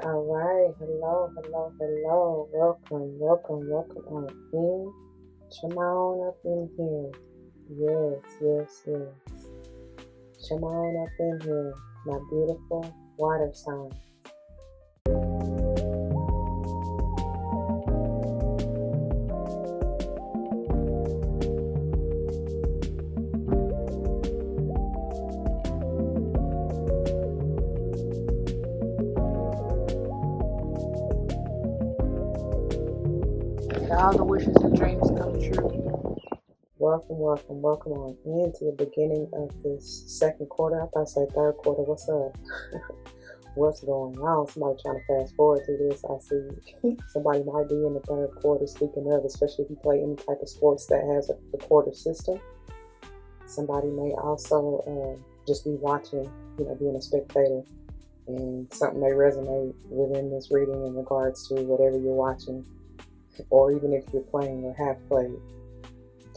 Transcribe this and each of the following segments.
All right. Hello. Welcome on in. Come on up in here. Yes. Come on up in here, my beautiful water sign. All the wishes and dreams come true. Welcome on into the beginning of this second quarter. I thought I said third quarter. What's up? What's going on? Somebody trying to fast forward through this. I see somebody might be in the third quarter. Speaking of, especially if you play any type of sports that has the quarter system. Somebody may also just be watching, being a spectator, and something may resonate within this reading in regards to whatever you're watching, or even if you're playing or have played.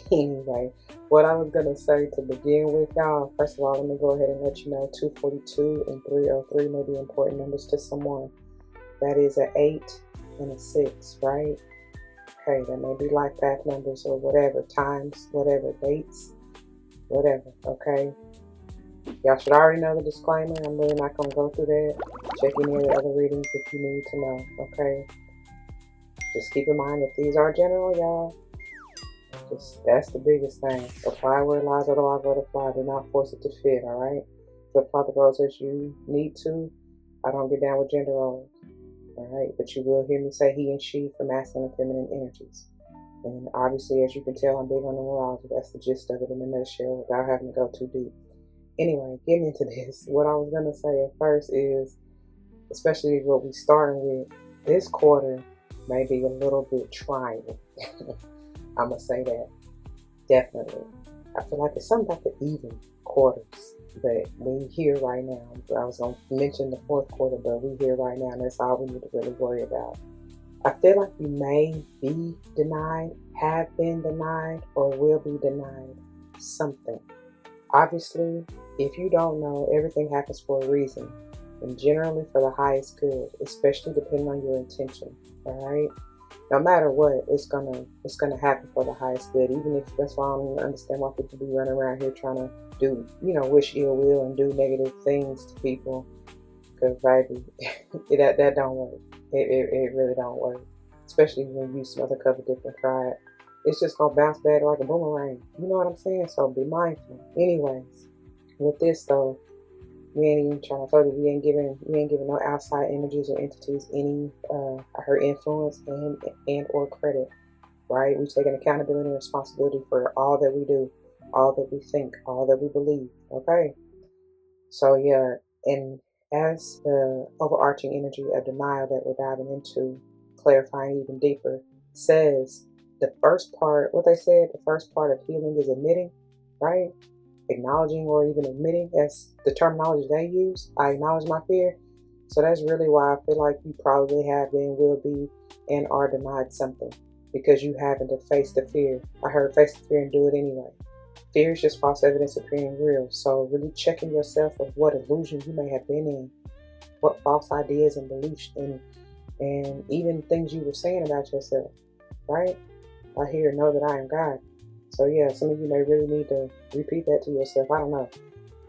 Anyway, what I was going to say to begin with, y'all, first of all, let me go ahead and let you know 242 and 303 may be important numbers to someone. That is an 8 and a 6, right? Okay, that may be life path numbers or whatever, times, whatever, dates, whatever, okay? Y'all should already know the disclaimer. I'm really not going to go through that. Check any of the other readings if you need to know, okay? Just keep in mind that these are general, y'all. That's the biggest thing. Apply where it lies, otherwise let it fly. Do not force it to fit, alright? Flip-flop the roles as you need to. I don't get down with gender roles, alright? But you will hear me say he and she for masculine and feminine energies. And obviously, as you can tell, I'm big on numerology. That's the gist of it in a nutshell without having to go too deep. Anyway, getting into this, what I was going to say at first is, especially what we starting with, this quarter may be a little bit trying. I'm going to say that. Definitely. I feel like it's something about the even quarters. But we here right now. I was going to mention the fourth quarter, but we here right now, and that's all we need to really worry about. I feel like you may be denied, have been denied, or will be denied something. Obviously, if you don't know, everything happens for a reason. And generally for the highest good, especially depending on your intention. Alright? No matter what, it's gonna happen for the highest good. Even if that's why I don't understand why people be running around here trying to do, wish ill will and do negative things to people. Because baby, that don't work. It really don't work. Especially when you smother cover different pride. It's just gonna bounce back like a boomerang. You know what I'm saying? So be mindful. Anyways, with this though, we ain't even trying to tell you we ain't giving no outside energies or entities any her influence and or credit, right? We taking accountability and responsibility for all that we do, all that we think, all that we believe. Okay. So yeah, and as the overarching energy of denial that we're diving into, clarifying even deeper, says the first part, what they said, the first part of healing is admitting, right? Acknowledging or even admitting, that's the terminology they use. I acknowledge my fear. So that's really why I feel like you probably have been, will be, and are denied something, because you haven't to face the fear. I heard face the fear and do it anyway. Fear is just false evidence appearing real. So really checking yourself of what illusion you may have been in, what false ideas and beliefs and even things you were saying about yourself, right? I hear know that I am God. So yeah, some of you may really need to repeat that to yourself. I don't know.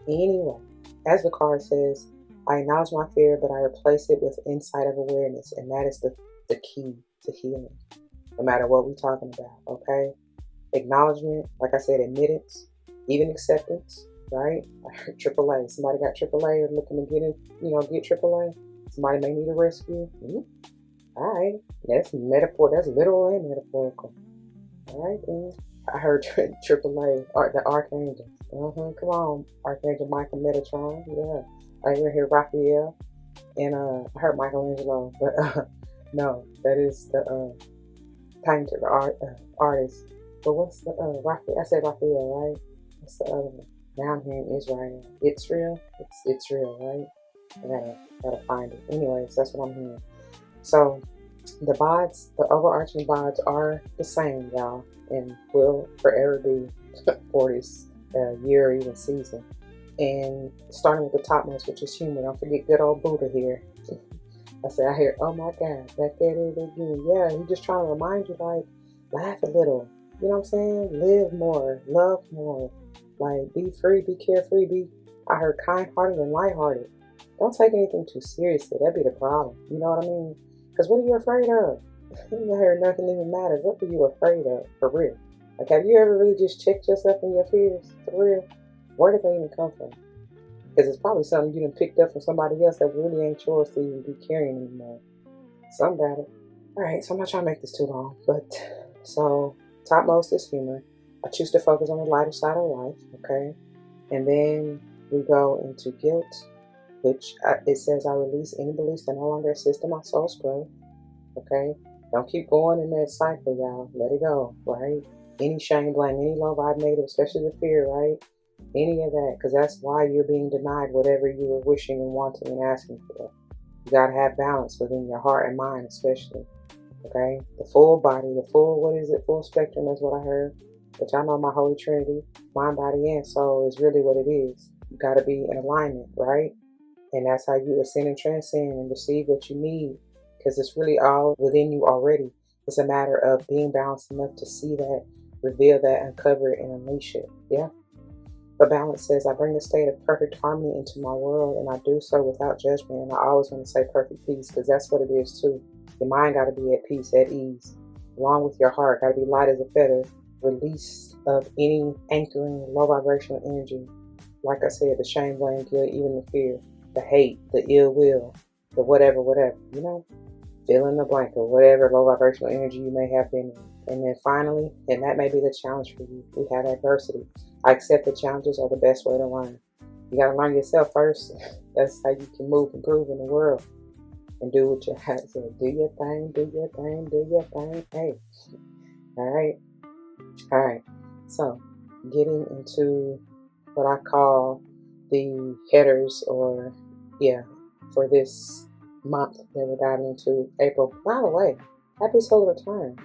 Anyway, as the card says, I acknowledge my fear, but I replace it with insight of awareness. And that is the key to healing, no matter what we're talking about, okay? Acknowledgement, like I said, admittance, even acceptance, right? I heard AAA. Somebody got AAA or looking to get it, get AAA. Somebody may need a rescue. All right. That's metaphor. That's literal and metaphorical. All right, then. I heard AAA, the Archangels. Come on, Archangel Michael Metatron. Yeah. I even hear Raphael, and I heard Michelangelo, but no, that is the painter, the artist. But what's the Raphael? I said Raphael, right? What's the other one? Now I'm hearing Israel. It's real. It's real, right? I gotta find it. Anyways, that's what I'm hearing. So the bods, the overarching bods are the same, y'all, and will forever be for this year or even season. And starting with the topmost, which is humor. Don't forget good old Buddha here. I said, I hear, oh my God, back at it again. Yeah, he's just trying to remind you, like, laugh a little. You know what I'm saying? Live more, love more. Like, be free, be carefree, I heard kind-hearted and lighthearted. Don't take anything too seriously. That'd be the problem. You know what I mean? Because what are you afraid of? You heard nothing even matters. What are you afraid of? For real. Like, have you ever really just checked yourself and your fears? For real? Where did they even come from? Because it's probably something you done picked up from somebody else that really ain't yours to even be carrying anymore. Something about it. Alright, so I'm not trying to make this too long. But, so, topmost is humor. I choose to focus on the lighter side of life, okay? And then we go into guilt, which it says I release any beliefs that no longer assist in my soul's growth, okay? Don't keep going in that cycle, y'all. Let it go, right? Any shame, blame, any low vibe negative, especially the fear, right? Any of that, because that's why you're being denied whatever you were wishing and wanting and asking for. You got to have balance within your heart and mind, especially, okay? The full body, the full, what is it? Full spectrum is what I heard. Which I know my Holy Trinity, mind, body, and soul is really what it is. You got to be in alignment, right? And that's how you ascend and transcend and receive what you need, because it's really all within you already. It's a matter of being balanced enough to see that, reveal that, uncover it, and unleash it. Yeah. But balance says, I bring a state of perfect harmony into my world, and I do so without judgment. And I always want to say perfect peace, because that's what it is too. Your mind got to be at peace, at ease, along with your heart. Got to be light as a feather. Release of any anchoring low vibrational energy. Like I said, the shame, blame, guilt, even the fear, the hate, the ill will, the whatever, you know, fill in the blank or whatever low vibrational energy you may have been in. And then finally, and that may be the challenge for you, we have adversity. I accept the challenges are the best way to learn. You got to learn yourself first. That's how you can move and groove in the world and do what you have to say. Do your thing, do your thing, do your thing. Hey, all right. All right, so getting into what I call the headers, or yeah, for this month that we're diving into, April. By the way, happy solar return.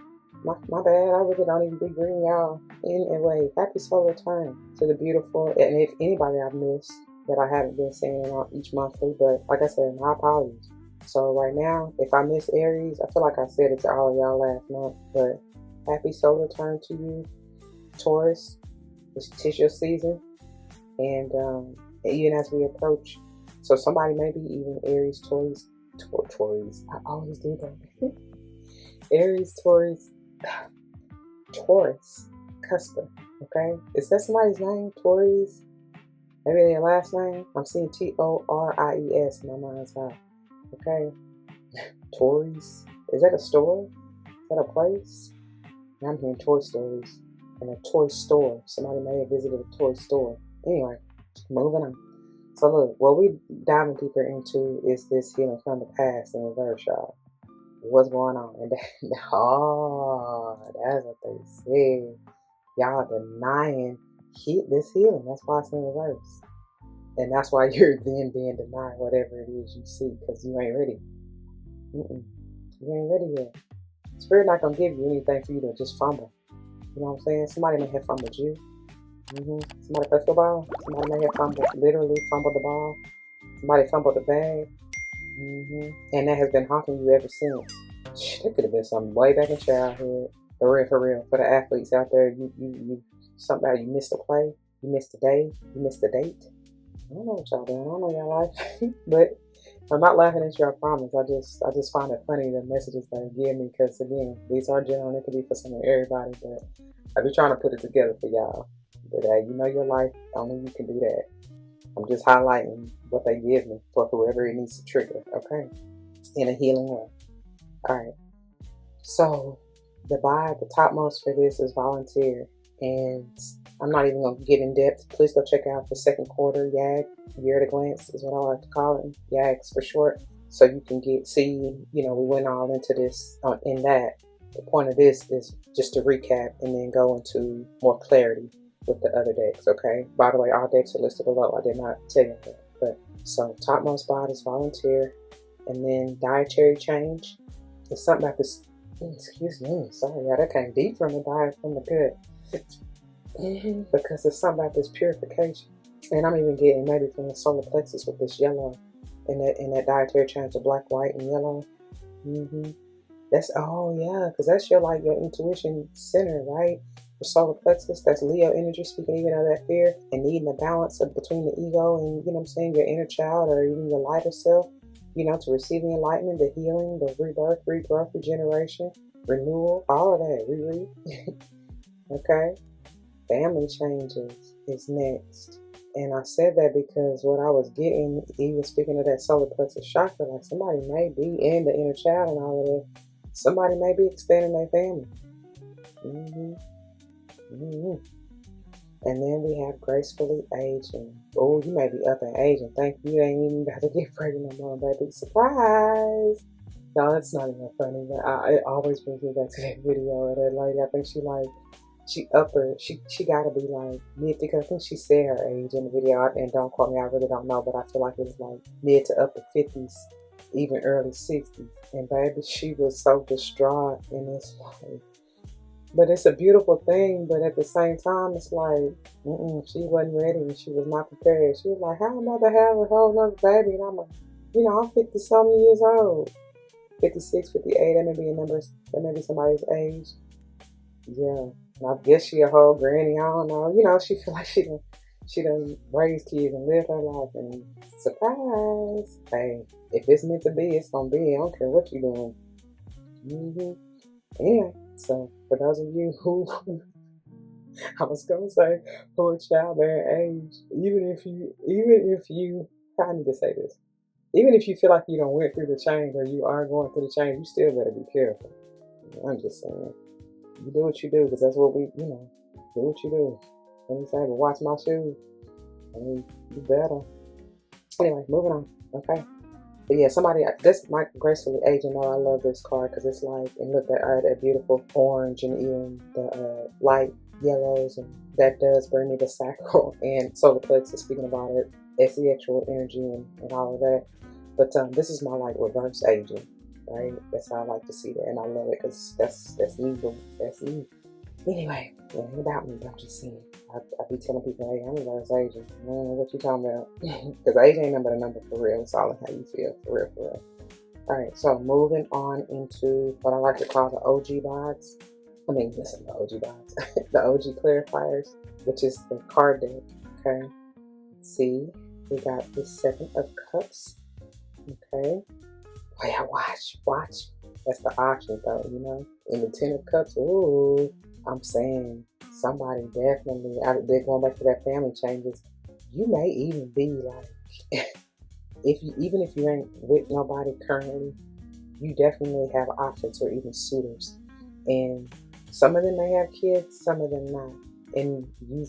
My bad, I really don't even be greeting y'all in a way. Happy solar return to the beautiful, and if anybody I've missed that I haven't been saying on each monthly, but like I said, my apologies. So right now, if I miss Aries, I feel like I said it to all of y'all last month, but happy solar return to you, Taurus. It's your season, and even as we approach, so somebody maybe even Aries, Taurus. I always do that. Aries, Taurus, Cusper. Okay, is that somebody's name? Taurus? Maybe their last name. I'm seeing Tories in my mind's eye. Okay, Taurus. Is that a store? Is that a place? I'm hearing Toy Stories and a toy store. Somebody may have visited a toy store. Anyway, moving on. So look, what we diving deeper into is this healing from the past in reverse, y'all. What's going on? And that's what they said. Y'all denying this healing. That's why it's in reverse. And that's why you're then being denied whatever it is you see, because you ain't ready. You ain't ready yet. Spirit not gonna give you anything for you to just fumble. You know what I'm saying? Somebody may have fumbled you. Somebody play football. Somebody may have literally fumbled the ball. Somebody fumbled the bag. And that has been haunting you ever since. It could have been something way back in childhood. For real. For the athletes out there, you somehow you missed a play, you missed a day, you missed a date. I don't know what y'all doing. I don't know y'all life, but I'm not laughing at you, I promise. I just find it funny, the messages they give me, because again, these are general. It could be for some of everybody, but I be trying to put it together for y'all. But you know your life, only you can do that. I'm just highlighting what they give me for whoever it needs to trigger, okay? In a healing way. All right. So the topmost for this is volunteer, and I'm not even going to get in depth. Please go check out the second quarter YAG, year at a glance is what I like to call it, YAGs for short. So you can see, we went all into this in that. The point of this is just to recap and then go into more clarity with the other decks, okay? By the way, all decks are listed below. I did not tell you that. But so topmost spot is volunteer, and then dietary change. It's something about this. Excuse me, sorry, that came deep from the gut. Because it's something about this purification. And I'm even getting maybe from the solar plexus with this yellow. in that dietary change of black, white, and yellow. That's, oh yeah, because that's your like your intuition center, right? Your solar plexus, that's Leo energy, speaking even of that fear and needing a balance of between the ego and, you know what I'm saying, your inner child or even your lighter self, you know, to receive the enlightenment, the healing, the rebirth, regrowth, regeneration, renewal, all of that, okay? Family changes is next. And I said that because what I was getting, even speaking of that solar plexus chakra, like somebody may be in the inner child and all of that. Somebody may be expanding their family. And then we have gracefully aging. Oh, you may be up in age and think you ain't even about to get pregnant no more, baby. Surprise! No, that's not even funny, but it always brings me back to that video of that lady. I think she gotta be like mid, because I think she said her age in the video, and don't quote me, I really don't know, but I feel like it was like mid to upper 50s, even early 60s. And baby, she was so distraught, and it's like, but it's a beautiful thing, but at the same time, it's like, she wasn't ready, and she was not prepared. She was like, how am I about to have a whole nother baby? And I'm like, you know, I'm 50-something years old. 56, 58, that may be a number, that may be somebody's age. Yeah. And I guess she a whole granny, I don't know. You know, she feel like she done raised kids and lived her life, and surprise. Hey, if it's meant to be, it's gonna be. I don't care what you're doing. Anyway, so for those of you who I was gonna say who are childbearing age, even if you I need to say this. Even if you feel like you don't went through the change or you are going through the change, you still better be careful. I'm just saying. You do what you do, because that's what we, you know, do what you do. Let me say, but watch my shoes. I mean, you better. Anyway, moving on. Okay. But yeah, somebody, this might gracefully aging. I love this card because it's like, and look at that beautiful orange and even the light yellows, and that does bring me to sacral and solar plexus, speaking about it, sexual energy and all of that. But this is my like reverse aging. Right? That's how I like to see that, and I love it because that's evil. That's me. Anyway, it ain't about me, but I'm just saying. I be telling people, hey, I'm reverse aging. I don't know what you talking about. Because age ain't nothing but a number for real. It's all in how you feel, for real, for real. Alright, so moving on into what I like to call the OG box. I mean, listen, the OG box. The OG clarifiers, which is the card deck. Okay. Let's see. We got the 7 of Cups. Okay. Oh yeah, watch. That's the option though, you know. In the 10 of Cups, ooh, I'm saying somebody definitely, they're going back to that family changes. You may even be like, even if you ain't with nobody currently, you definitely have options or even suitors. And some of them may have kids, some of them not. And you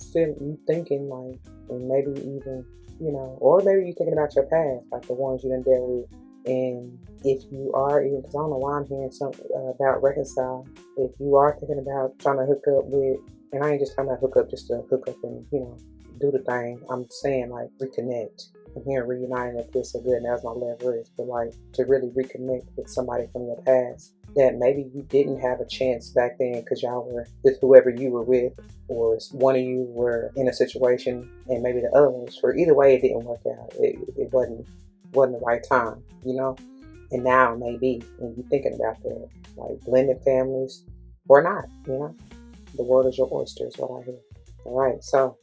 thinking like, and maybe even, you know, or maybe you thinking about your past, like the ones you done dealt with. And if you are, even because I don't know why I'm hearing something about reconcile, if you are thinking about trying to hook up with, and I ain't just talking about hook up just to hook up and, you know, do the thing. I'm saying like reconnect. I'm hearing reuniting that feels so good, and that's my leverage, but like to really reconnect with somebody from your past that maybe you didn't have a chance back then because y'all were with whoever you were with, or one of you were in a situation and maybe the other one was for. Either way, it didn't work out. It wasn't the right time, you know. And now maybe, and you're thinking about that, like blended families or not, you know. The world is your oyster is what I hear. All right, so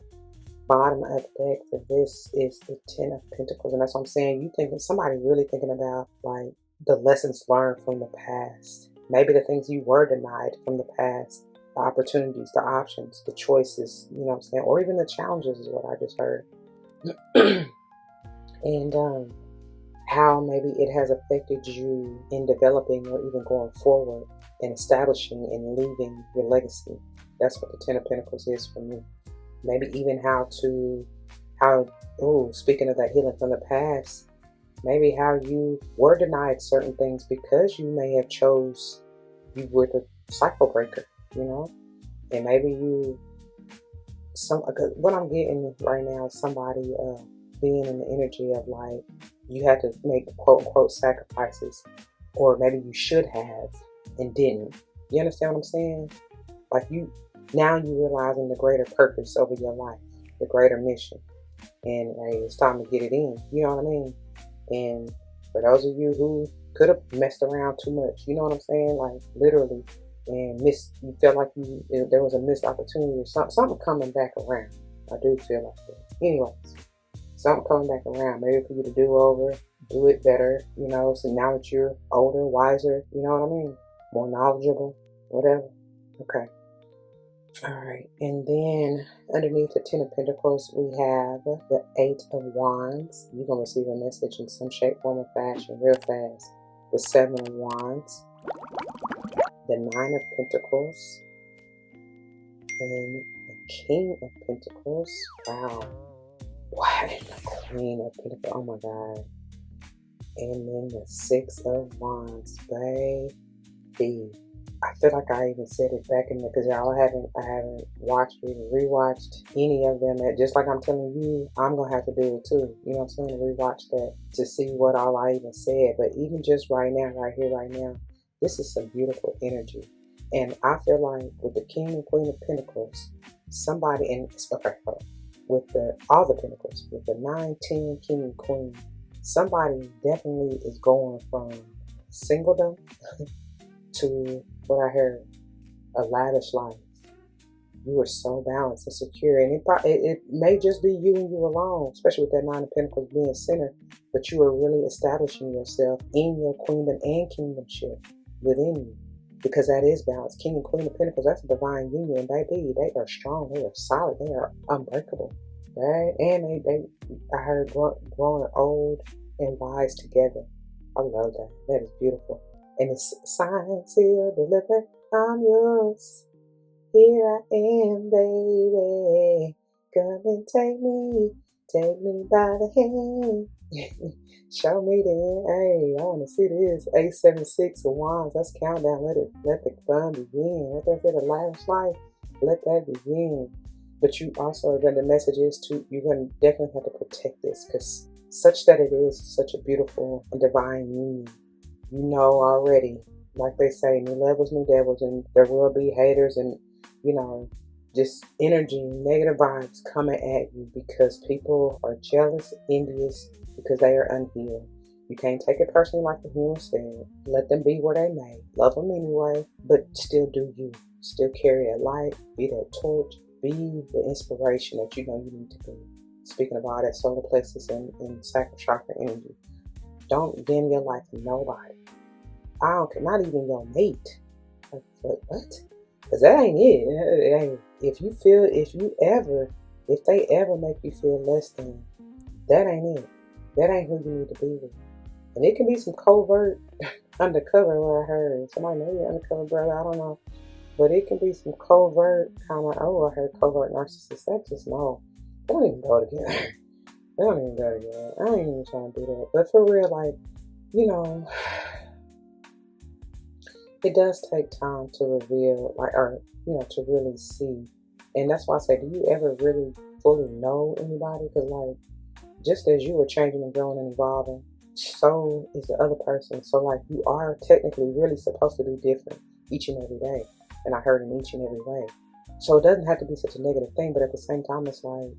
bottom of the deck for this is the 10 of Pentacles, and that's what I'm saying. You thinking, somebody really thinking about like the lessons learned from the past, maybe the things you were denied from the past, the opportunities, the options, the choices, you know what I'm saying, or even the challenges is what I just heard. And how maybe it has affected you in developing or even going forward and establishing and leaving your legacy. That's what the 10 of Pentacles is for me. Maybe even speaking of that healing from the past, maybe how you were denied certain things because you may have you were the cycle breaker, you know? And maybe what I'm getting right now is somebody being in the energy of like, you had to make quote unquote sacrifices, or maybe you should have and didn't. You understand what I'm saying? Like now you're realizing the greater purpose over your life, the greater mission. And hey, it's time to get it in. You know what I mean? And for those of you who could have messed around too much, you know what I'm saying? Like literally, and you felt like there was a missed opportunity or something coming back around. I do feel like that. Anyways, something coming back around, maybe for you to do over, do it better, you know, so now that you're older, wiser, you know what I mean? More knowledgeable, whatever. Okay. All right, and then underneath the 10 of Pentacles, we have the 8 of Wands. You're going to receive a message in some shape, form, or fashion real fast. The 7 of Wands, the 9 of Pentacles, and the King of Pentacles. Wow. What? The Queen of Pentacles. Oh my God. And then the 6 of Wands, baby. I feel like I even said it back in there because y'all I haven't watched or even rewatched any of them. Just like I'm telling you, I'm gonna have to do it too. You know what I'm saying? Rewatch that to see what all I even said. But even just right now, right here, right now, this is some beautiful energy. And I feel like with the King and Queen of Pentacles, somebody with all the Pentacles, with the 9, 10, King and Queen, somebody definitely is going from singledom to what I heard, a lavish life. You are so balanced and secure, and it may just be you and you alone, especially with that 9 of Pentacles being center, but you are really establishing yourself in your queendom and kingdomship within you, because that is balance. King and Queen of Pentacles, that's a divine union, baby. They are strong, they are solid, they are unbreakable, right? And I heard growing old and wise together. I love that. That is beautiful. And it's signed, sealed, delivered, I'm yours. Here I am, baby. Come and take me by the hand. Show me the hey, I want to see this. 876 of Wands, that's countdown. Let the fun begin. Let that say the lavish life. Let that begin. But you also, then the message is you're going to definitely have to protect this, because such that it is such a beautiful and divine union. You know already, like they say, new levels, new devils, and there will be haters and, you know, just energy, negative vibes coming at you because people are jealous, envious, because they are unhealed. You can't take it personally, like the human said. Let them be where they may. Love them anyway, but still do you. Still carry a light, be that torch, be the inspiration that you know you need to be. Speaking of all that solar plexus and sacral chakra energy, don't dim your light for nobody. I don't care, not even your mate. Like, what? Because that ain't it. It ain't. If they ever make you feel less than, that ain't it. That ain't who you need to be with. And it can be some covert, undercover, what I heard. Somebody maybe undercover brother, I don't know. But it can be some covert kind of, I heard covert narcissist. That just, no. They don't even go together. They don't even go together. I ain't even trying to do that. But for real, like, you know, it does take time to reveal, to really see. And that's why I say, do you ever really fully know anybody? Because, like, just as you are changing and growing and evolving, so is the other person. So, like, you are technically really supposed to be different each and every day. And I heard in each and every way. So it doesn't have to be such a negative thing, but at the same time, it's like,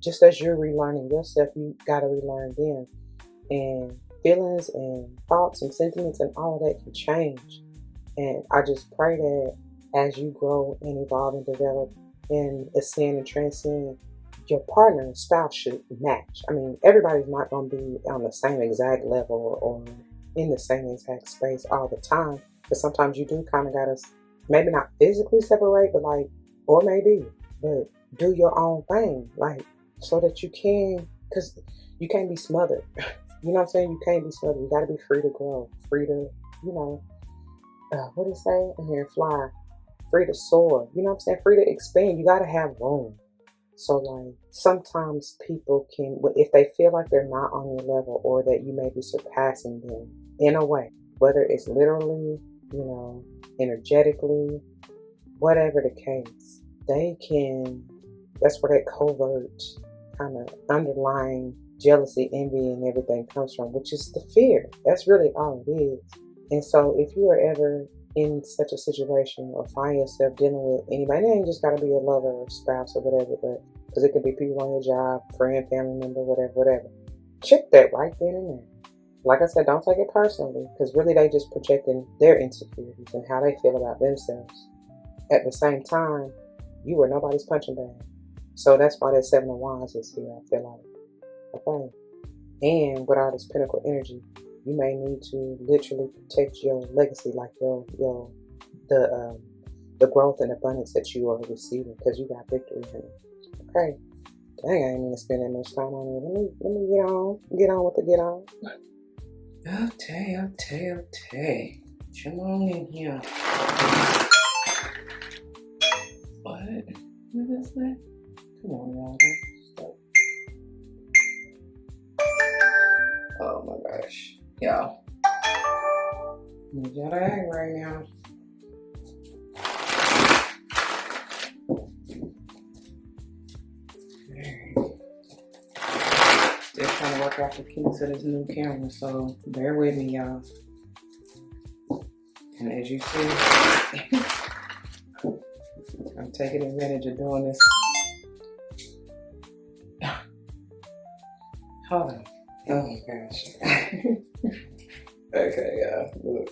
just as you're relearning yourself, you got to relearn them. And feelings and thoughts and sentiments and all of that can change. And I just pray that as you grow and evolve and develop and ascend and transcend, your partner and spouse should match. I mean, everybody's not going to be on the same exact level or in the same exact space all the time. But sometimes you do kind of got to, maybe not physically separate, but like, or maybe, but do your own thing. Like, so that you can, because you can't be smothered. You know what I'm saying? You can't be smothered. You got to be free to grow, free to, you know, what do you say? I'm here, fly, free to soar. You know what I'm saying? Free to expand. You got to have room. So, like, sometimes people can, if they feel like they're not on your level or that you may be surpassing them in a way, whether it's literally, you know, energetically, whatever the case, they can, that's where that covert kind of underlying jealousy, envy, and everything comes from, which is the fear. That's really all it is. And so if you are ever in such a situation or find yourself dealing with anybody, it ain't just got to be a lover or spouse or whatever, but because it could be people on your job, friend, family member, whatever, check that right then and there. Like I said, don't take it personally, because really they just projecting their insecurities and how they feel about themselves. At the same time, you were nobody's punching bag. So that's why that 7 of Wands is here, I feel like. Okay. And with all this Pentacle energy, you may need to literally protect your legacy, like the growth and abundance that you are receiving, because you got victory in it. Okay. Dang, I ain't even spend that much time on it. Let me get on with the get on. Okay. Come on in here. What? What is that? Come on, y'all. Stop. Oh my gosh. Y'all. Need y'all to act right now. Still trying to work out the kinks of this new camera, so bear with me, y'all. And as you see, I'm taking advantage of doing this. Hold on. Oh my gosh. Okay, look.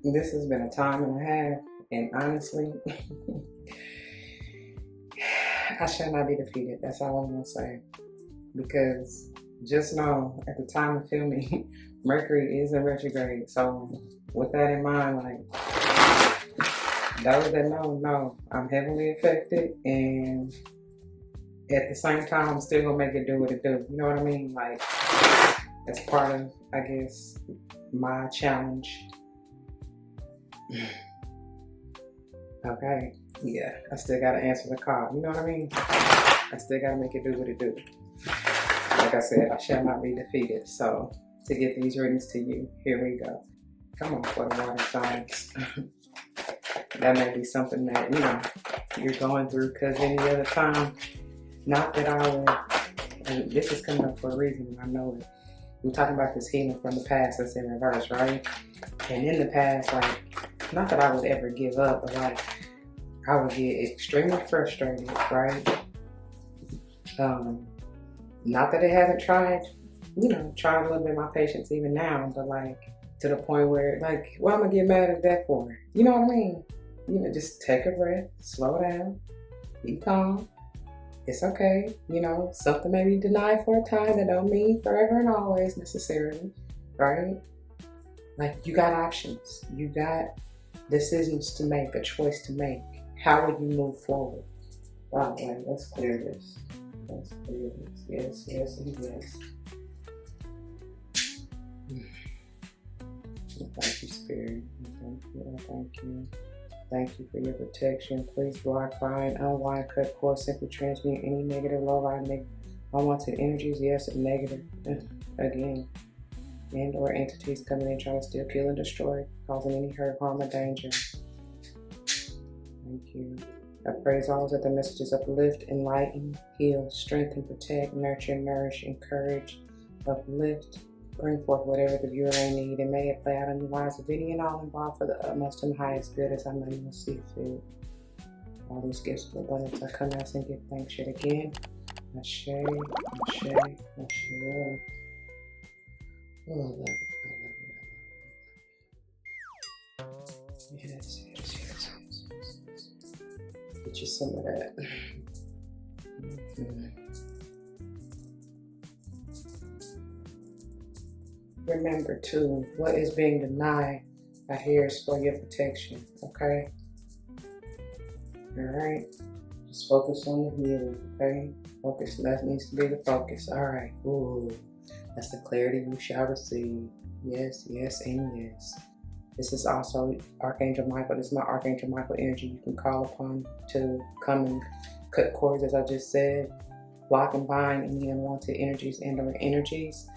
This has been a time and a half, and honestly, I shall not be defeated. That's all I'm gonna say. Because just know, at the time of filming, Mercury is in retrograde. So with that in mind, like, those that know, I'm heavily affected, and at the same time, I'm still gonna make it do what it do. You know what I mean? Like, that's part of, I guess, my challenge. Okay, yeah, I still gotta answer the call. You know what I mean? I still gotta make it do what it do. Like I said, I shall not be defeated. So to get these readings to you, here we go. Come on, for the water signs. That may be something that, you know, you're going through, because any other time, not that I would, and this is coming up for a reason, I know it. We're talking about this healing from the past that's in reverse, right? And in the past, like, not that I would ever give up, but like, I would get extremely frustrated, right? Not that it hasn't tried, you know, tried a little bit of my patience even now, but like, to the point where, like, what am I get mad at that for? You know what I mean? You know, just take a breath, slow down, be calm. It's okay. You know, something may be denied for a time, that don't mean forever and always necessarily, right? Like, you got options. You got decisions to make, a choice to make. How will you move forward? Wow, wait, let's clear this. Let's clear this. Yes, and yes. Thank you, Spirit. Thank you. Thank you for your protection. Please block, bind, unwind, cut, cord, simply transmute any negative, low light, unwanted energies, yes, and negative, again, and or entities coming in trying to steal, kill, and destroy, causing any hurt, harm, or danger. Thank you. I praise always that the messages uplift, enlighten, heal, strengthen, protect, nurture, nourish, encourage, uplift, bring forth whatever the viewer may need, and may it play out in the lives of any and all involved for the utmost and highest good, as I may will see fit. All these gifts of abundance, I come out and give thanks yet again. Ashe, Ashe, Ashe. Oh, I love it. Yes. Get you some of that. Remember too, what is being denied, I hear, is for your protection, okay? Alright? Just focus on the healing, okay? Focus, that needs to be the focus. Alright, ooh, that's the clarity you shall receive. Yes, yes, and yes. This is also Archangel Michael. This is my Archangel Michael energy you can call upon to come and cut cords, as I just said. Block and bind any unwanted energies and or energies.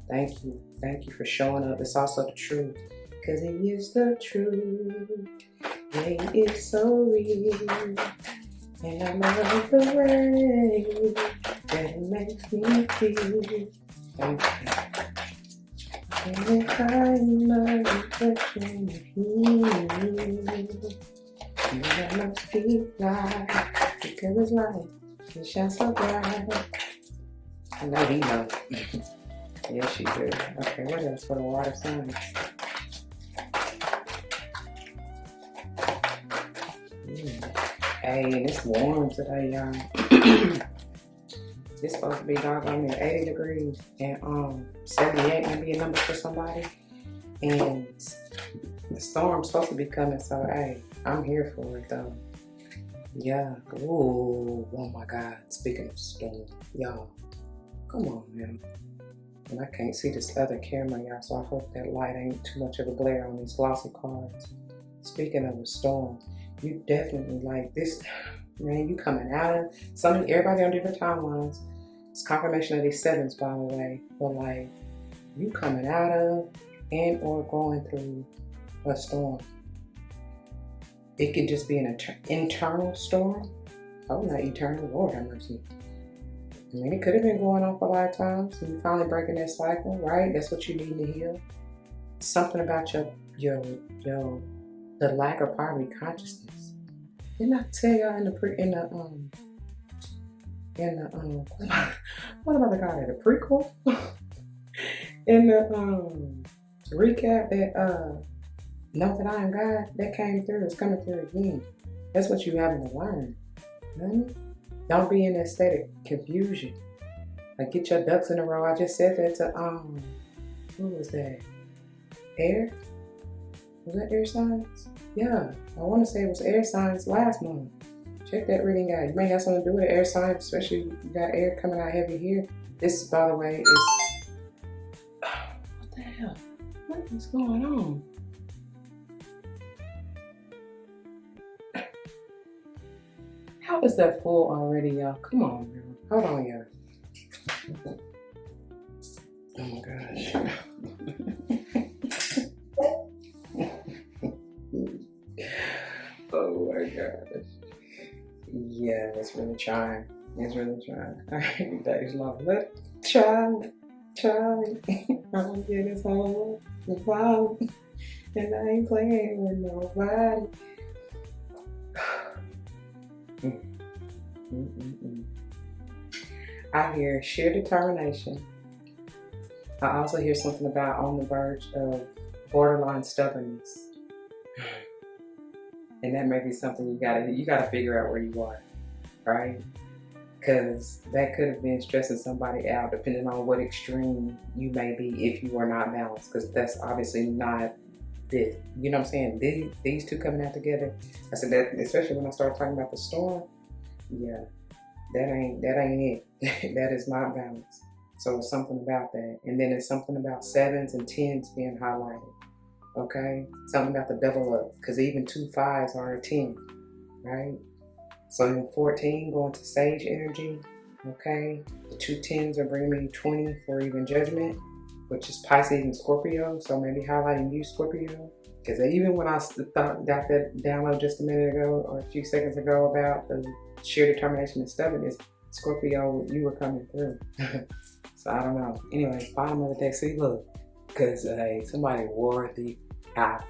Thank you. Thank you for showing up. It's also the truth, because it is the truth. Yeah, it's so real. And I love the way that it makes me feel. Thank you. And if I'm not reflection of you, I must be light, because it's light, it shines so bright. I know he knows. Yes, she do. Okay, what else for the water signs? Hey, it's warm today, y'all. It's supposed to be doggone near 80 degrees, and 78 may be a number for somebody. And the storm's supposed to be coming, so hey, I'm here for it though. Yeah. Ooh, oh my God. Speaking of storm, y'all, come on man. And I can't see this other camera, y'all, so I hope that light ain't too much of a glare on these glossy cards. Speaking of a storm, you definitely like this, man. You coming out of everybody on different timelines. It's confirmation of these sevens, by the way. But like, you coming out of and or going through a storm. It could just be an internal storm. Oh, not eternal. Lord have mercy. I mean, it could have been going on for lifetimes, and you finally breaking that cycle, right? That's what you need to heal. Something about the lack of poverty consciousness. Didn't I tell y'all what about the guy at the prequel? In the recap that know that I am God, that came through, it's coming through again. That's what you having to learn. Right? Don't be in that state of confusion. Like, get your ducks in a row. I just said that to who was that? Air? Was that air signs? Yeah, I want to say it was air signs last month. Check that reading out. You may have something to do with the air signs, especially if you got air coming out heavy here. This, by the way, is what the hell? What is going on? How is that full already, y'all? Come on, girl. Hold on, y'all. Oh my gosh. Oh my gosh. Yeah, it's really trying. It's really trying. All right, days long. Let try. I'm getting this home. And I ain't playing with nobody. I hear sheer determination. I also hear something about on the verge of borderline stubbornness. And that may be something you gotta figure out where you are, right? Because that could have been stressing somebody out, depending on what extreme you may be if you are not balanced. Because that's obviously not this. You know what I'm saying? These two coming out together. I said that, especially when I started talking about the storm. Yeah, that ain't it. That is not balanced. So it's something about that. And then it's something about 7s and 10s being highlighted. Okay? Something about the double up. Because even 2 5s are a 10. Right? So in 14 going to sage energy. Okay? The 2 10s are bringing me 20 for even judgment, which is Pisces and Scorpio. So maybe highlighting you, Scorpio. Because even when I got that download just a minute ago or a few seconds ago about the sheer determination and stubbornness, Scorpio, you were coming through. So I don't know. Anyway, bottom of the deck. See, look, because somebody wore the out.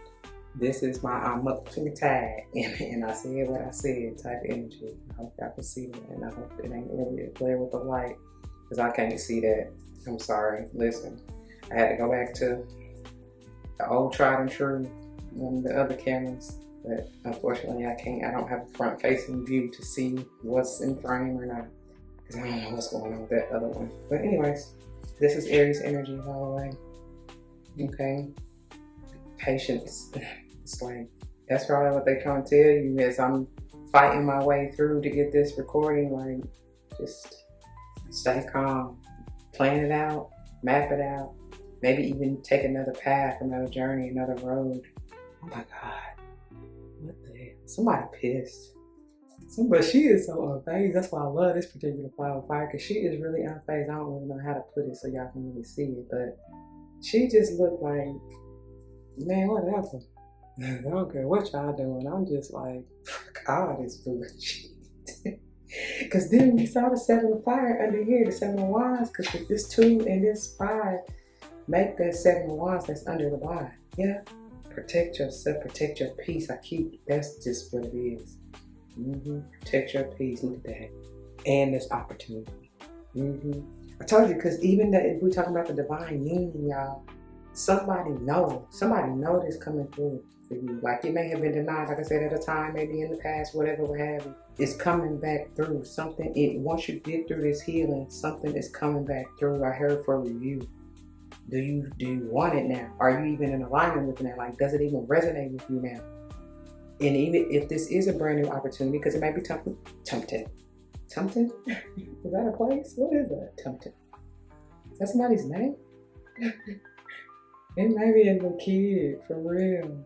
This is my I'm up to the tag, and I said what I said type energy. I hope y'all can see that, and I hope it ain't really a glare with the light, because I can't see that. I'm sorry. Listen, I had to go back to the old tried and true one of the other cameras, but unfortunately I can't. I don't have a front facing view to see what's in frame or not, because I don't know what's going on with that other one. But anyways, this is Aries energy, by the way. Okay, patience. It's like, that's probably what they trying to tell you as I'm fighting my way through to get this recording. Like, just stay calm, plan it out, map it out, maybe even take another path, another journey, another road. Oh my God, what the hell? Somebody pissed. But she is so unfazed. That's why I love this particular flower fire, because she is really unfazed. I don't really know how to put it so y'all can really see it, but she just looked like, man, whatever. I don't care what y'all doing. I'm just like, fuck all this bullshit. Because then we saw the 7 of fire under here, the 7 of wands, because this 2 and this 5 make that 7 of wands that's under the body. Yeah. Protect yourself, protect your peace. That's just what it is. Protect your peace. Look at that. And this opportunity. I told you, because even that, if we're talking about the divine union, y'all, somebody know this coming through for you. Like, it may have been denied, like I said, at a time, maybe in the past, whatever, what have you. It's coming back through. Something, once you get through this healing, something is coming back through. I heard for review. Do you want it now? Are you even in alignment with it now? Like, does it even resonate with you now? And even if this is a brand new opportunity, because it might be tempting. Tempting? Is that a place? What is that? Tempting. Is that somebody's name? It may be a little kid, for real.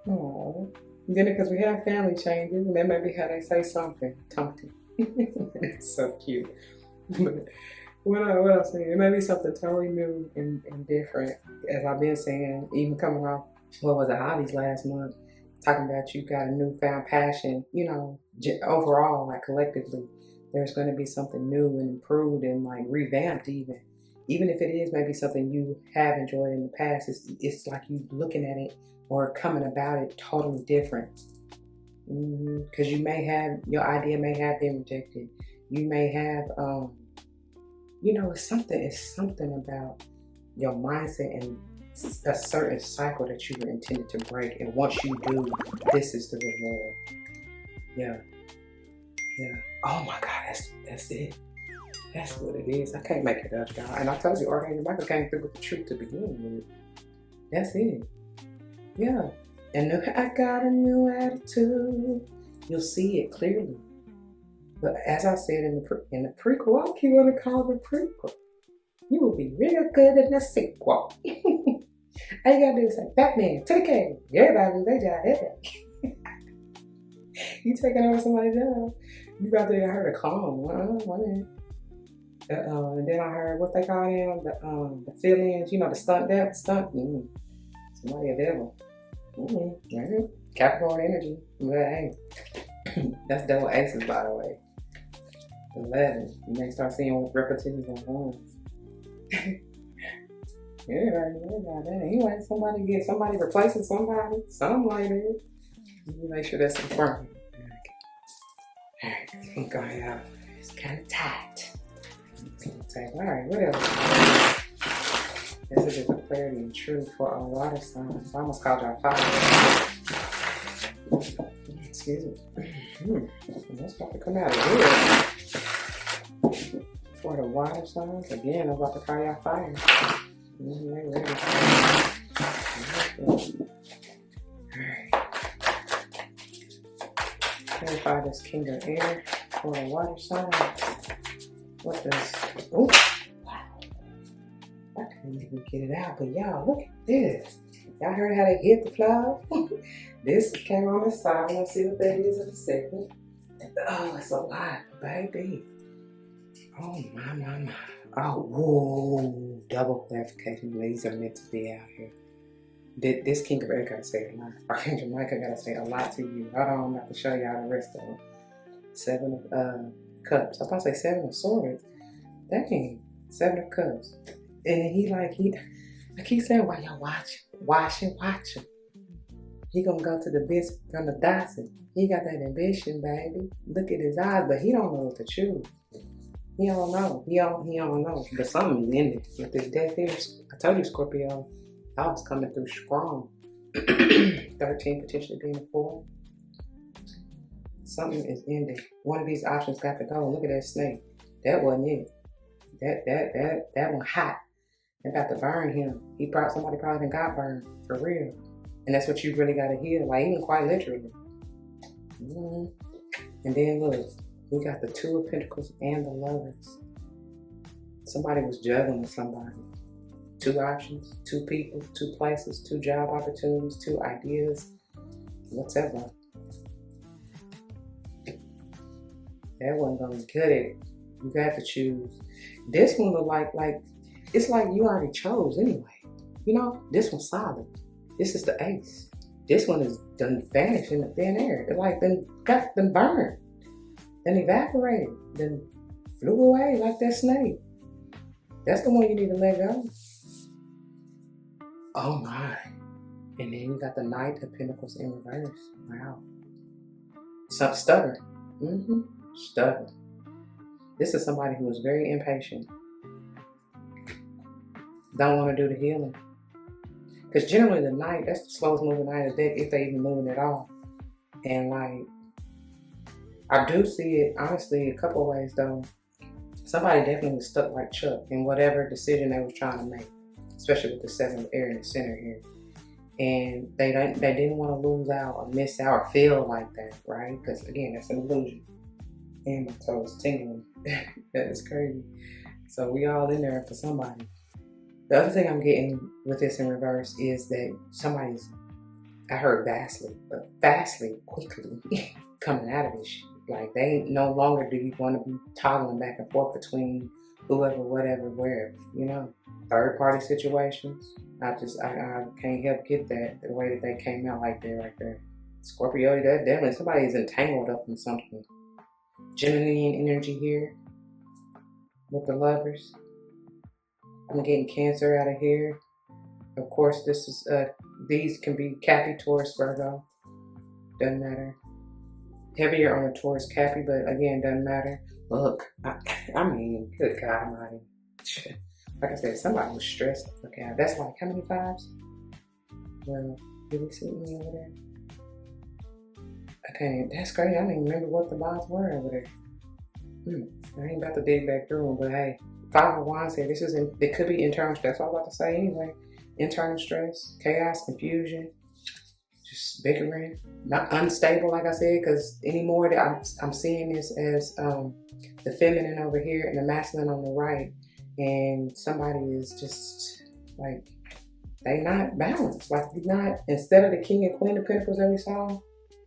Oh. Then because we have family changes, and that may be how they say something. Tempting. It's so cute. But what else? It may be something totally new and different. As I've been saying, even coming off, what was it, hobbies last month, talking about you got a newfound passion, you know, overall, like collectively, there's going to be something new and improved and like revamped even. Even if it is maybe something you have enjoyed in the past, it's like you looking at it or coming about it totally different. Because you may have, your idea may have been rejected. You may have, you know, it's something about your mindset and a certain cycle that you were intended to break. And once you do, this is the reward. Yeah. Oh my God, that's it. That's what it is. I can't make it up, y'all. And I told you, Archangel Michael came through with the truth to begin with. That's it. Yeah. And I got a new attitude. You'll see it clearly. But as I said in the prequel, I keep want to call it the prequel. You will be real good in the sequel. All you gotta do is say, Batman, to the cave. Everybody do their job. You taking over somebody's job. You about to heard a clone. And then I heard what they call them, the fill-ins, you know, the stunt. Somebody a devil. Capricorn energy. But hey, that's double aces, by the way. 11. You may start seeing repetitions on ones. Anyway, somebody replacing somebody, something like that. You make sure that's important. Alright, I'm going out. It's kind of tight. Alright, what else? This is just the clarity and truth for our water signs. I almost called y'all fire. Excuse me. That's about to come out of here. For the water signs, again, I'm about to call y'all fire. Alright. Clarify this king of air for the water sign. What does, oh, wow. I couldn't even get it out, but y'all, look at this. Y'all heard how they hit the flower? This came on the side. Let's see what that is in a second. Oh, it's a lot, baby. Oh, my. Oh, whoa. Double clarification. These are meant to be out here. This king of air gotta say a lot. Archangel Michael gotta say a lot to you. Hold on, I'm about to show y'all the rest of them. 7 of cups. I was about to say 7 of swords. Dang. 7 of cups. And I keep saying, why y'all watching? He gonna go to the best, gonna Dawson. He got that ambition, baby. Look at his eyes, but he don't know what to choose. He don't know. He don't know. But something is in it. With this death here, I told you, Scorpio, I was coming through strong. 13 potentially being a 4. Something is ending. One of these options got to go. Look at that snake. That wasn't it. That one hot. That got to burn him. Somebody probably got burned for real. And that's what you really got to hear. Like, even quite literally. And then look, we got the 2 of Pentacles and the Lovers. Somebody was juggling with somebody. 2 options, 2 people, 2 places, 2 job opportunities, 2 ideas, whatever. That wasn't gonna cut it. You got to choose. This one look like it's like you already chose anyway. You know, this one's solid. This is the ace. This one is done vanished in the thin air. It's like then burned, then evaporated, then flew away like that snake. That's the one you need to let go. Oh my. And then you got the Knight of Pentacles in reverse. Wow. So stubborn. Stubborn. This is somebody who is very impatient. don't want to do the healing. Because generally the Knight, that's the slowest moving Knight of the deck, if they even moving at all. And like, I do see it, honestly, a couple of ways though. Somebody definitely was stuck like Chuck in whatever decision they was trying to make, especially with the 7th air in the center here. And they didn't want to lose out or miss out or feel like that, right? Because again, that's an illusion. And my toes tingling. That is crazy. So we all in there for somebody. The other thing I'm getting with this in reverse is that somebody's, I heard vastly, quickly coming out of this shit. Like, they no longer do you want to be toggling back and forth between whoever, whatever, wherever, you know. Third party situations. I can't help get that, the way that they came out like that right there. Scorpio, that definitely, somebody's entangled up in something. Gemini energy here with the Lovers. I'm getting Cancer out of here. Of course, this is, these can be Cappy, Taurus, Virgo. Doesn't matter. Heavier on the Taurus Cappy, but again, doesn't matter. Look, I mean, good God Almighty. Like I said, somebody was stressed. Okay, that's like how many 5s? Well, did we see me over there? Okay, that's crazy. I don't even remember what the odds were over there. I ain't about to dig back through them, but hey, 5 of Wands here. This is, it could be internal stress. That's what I was about to say anyway. Internal stress, chaos, confusion, just bickering, not unstable, like I said, because anymore I'm seeing this as the feminine over here and the masculine on the right. And somebody is just like, they not balanced. Like, you're not, instead of the King and Queen of Pentacles that we saw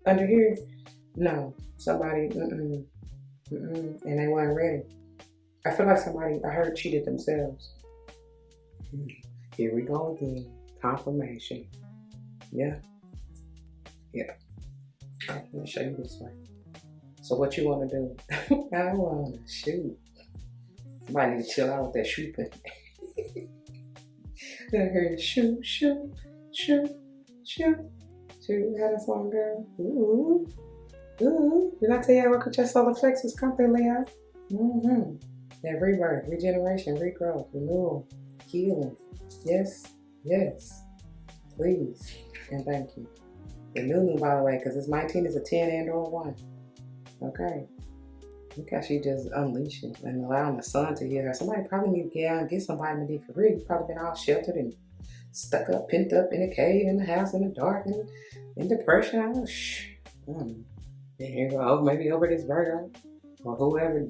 under here, no, somebody, and they weren't ready. I feel like somebody, I heard, cheated themselves. Here we go again, confirmation. Yeah. I'm gonna show you this way. So what you wanna do? I wanna shoot. Somebody need to chill out with that shooping. I heard shoot. How that song go? Ooh. Did I tell you I work with your solar plexus? Come through, Leo. That rebirth, regeneration, regrowth, renewal, healing. Yes. Please. And thank you. The new, by the way, because this 19 is a 10 and or 1. Okay. Look how she just unleashing and allowing the sun to heal her. Somebody probably need to get some vitamin D for real. You've probably been all sheltered and stuck up, pent up in a cave, in the house, in the dark, and in depression. I know, here you go, maybe over this Virgo or whoever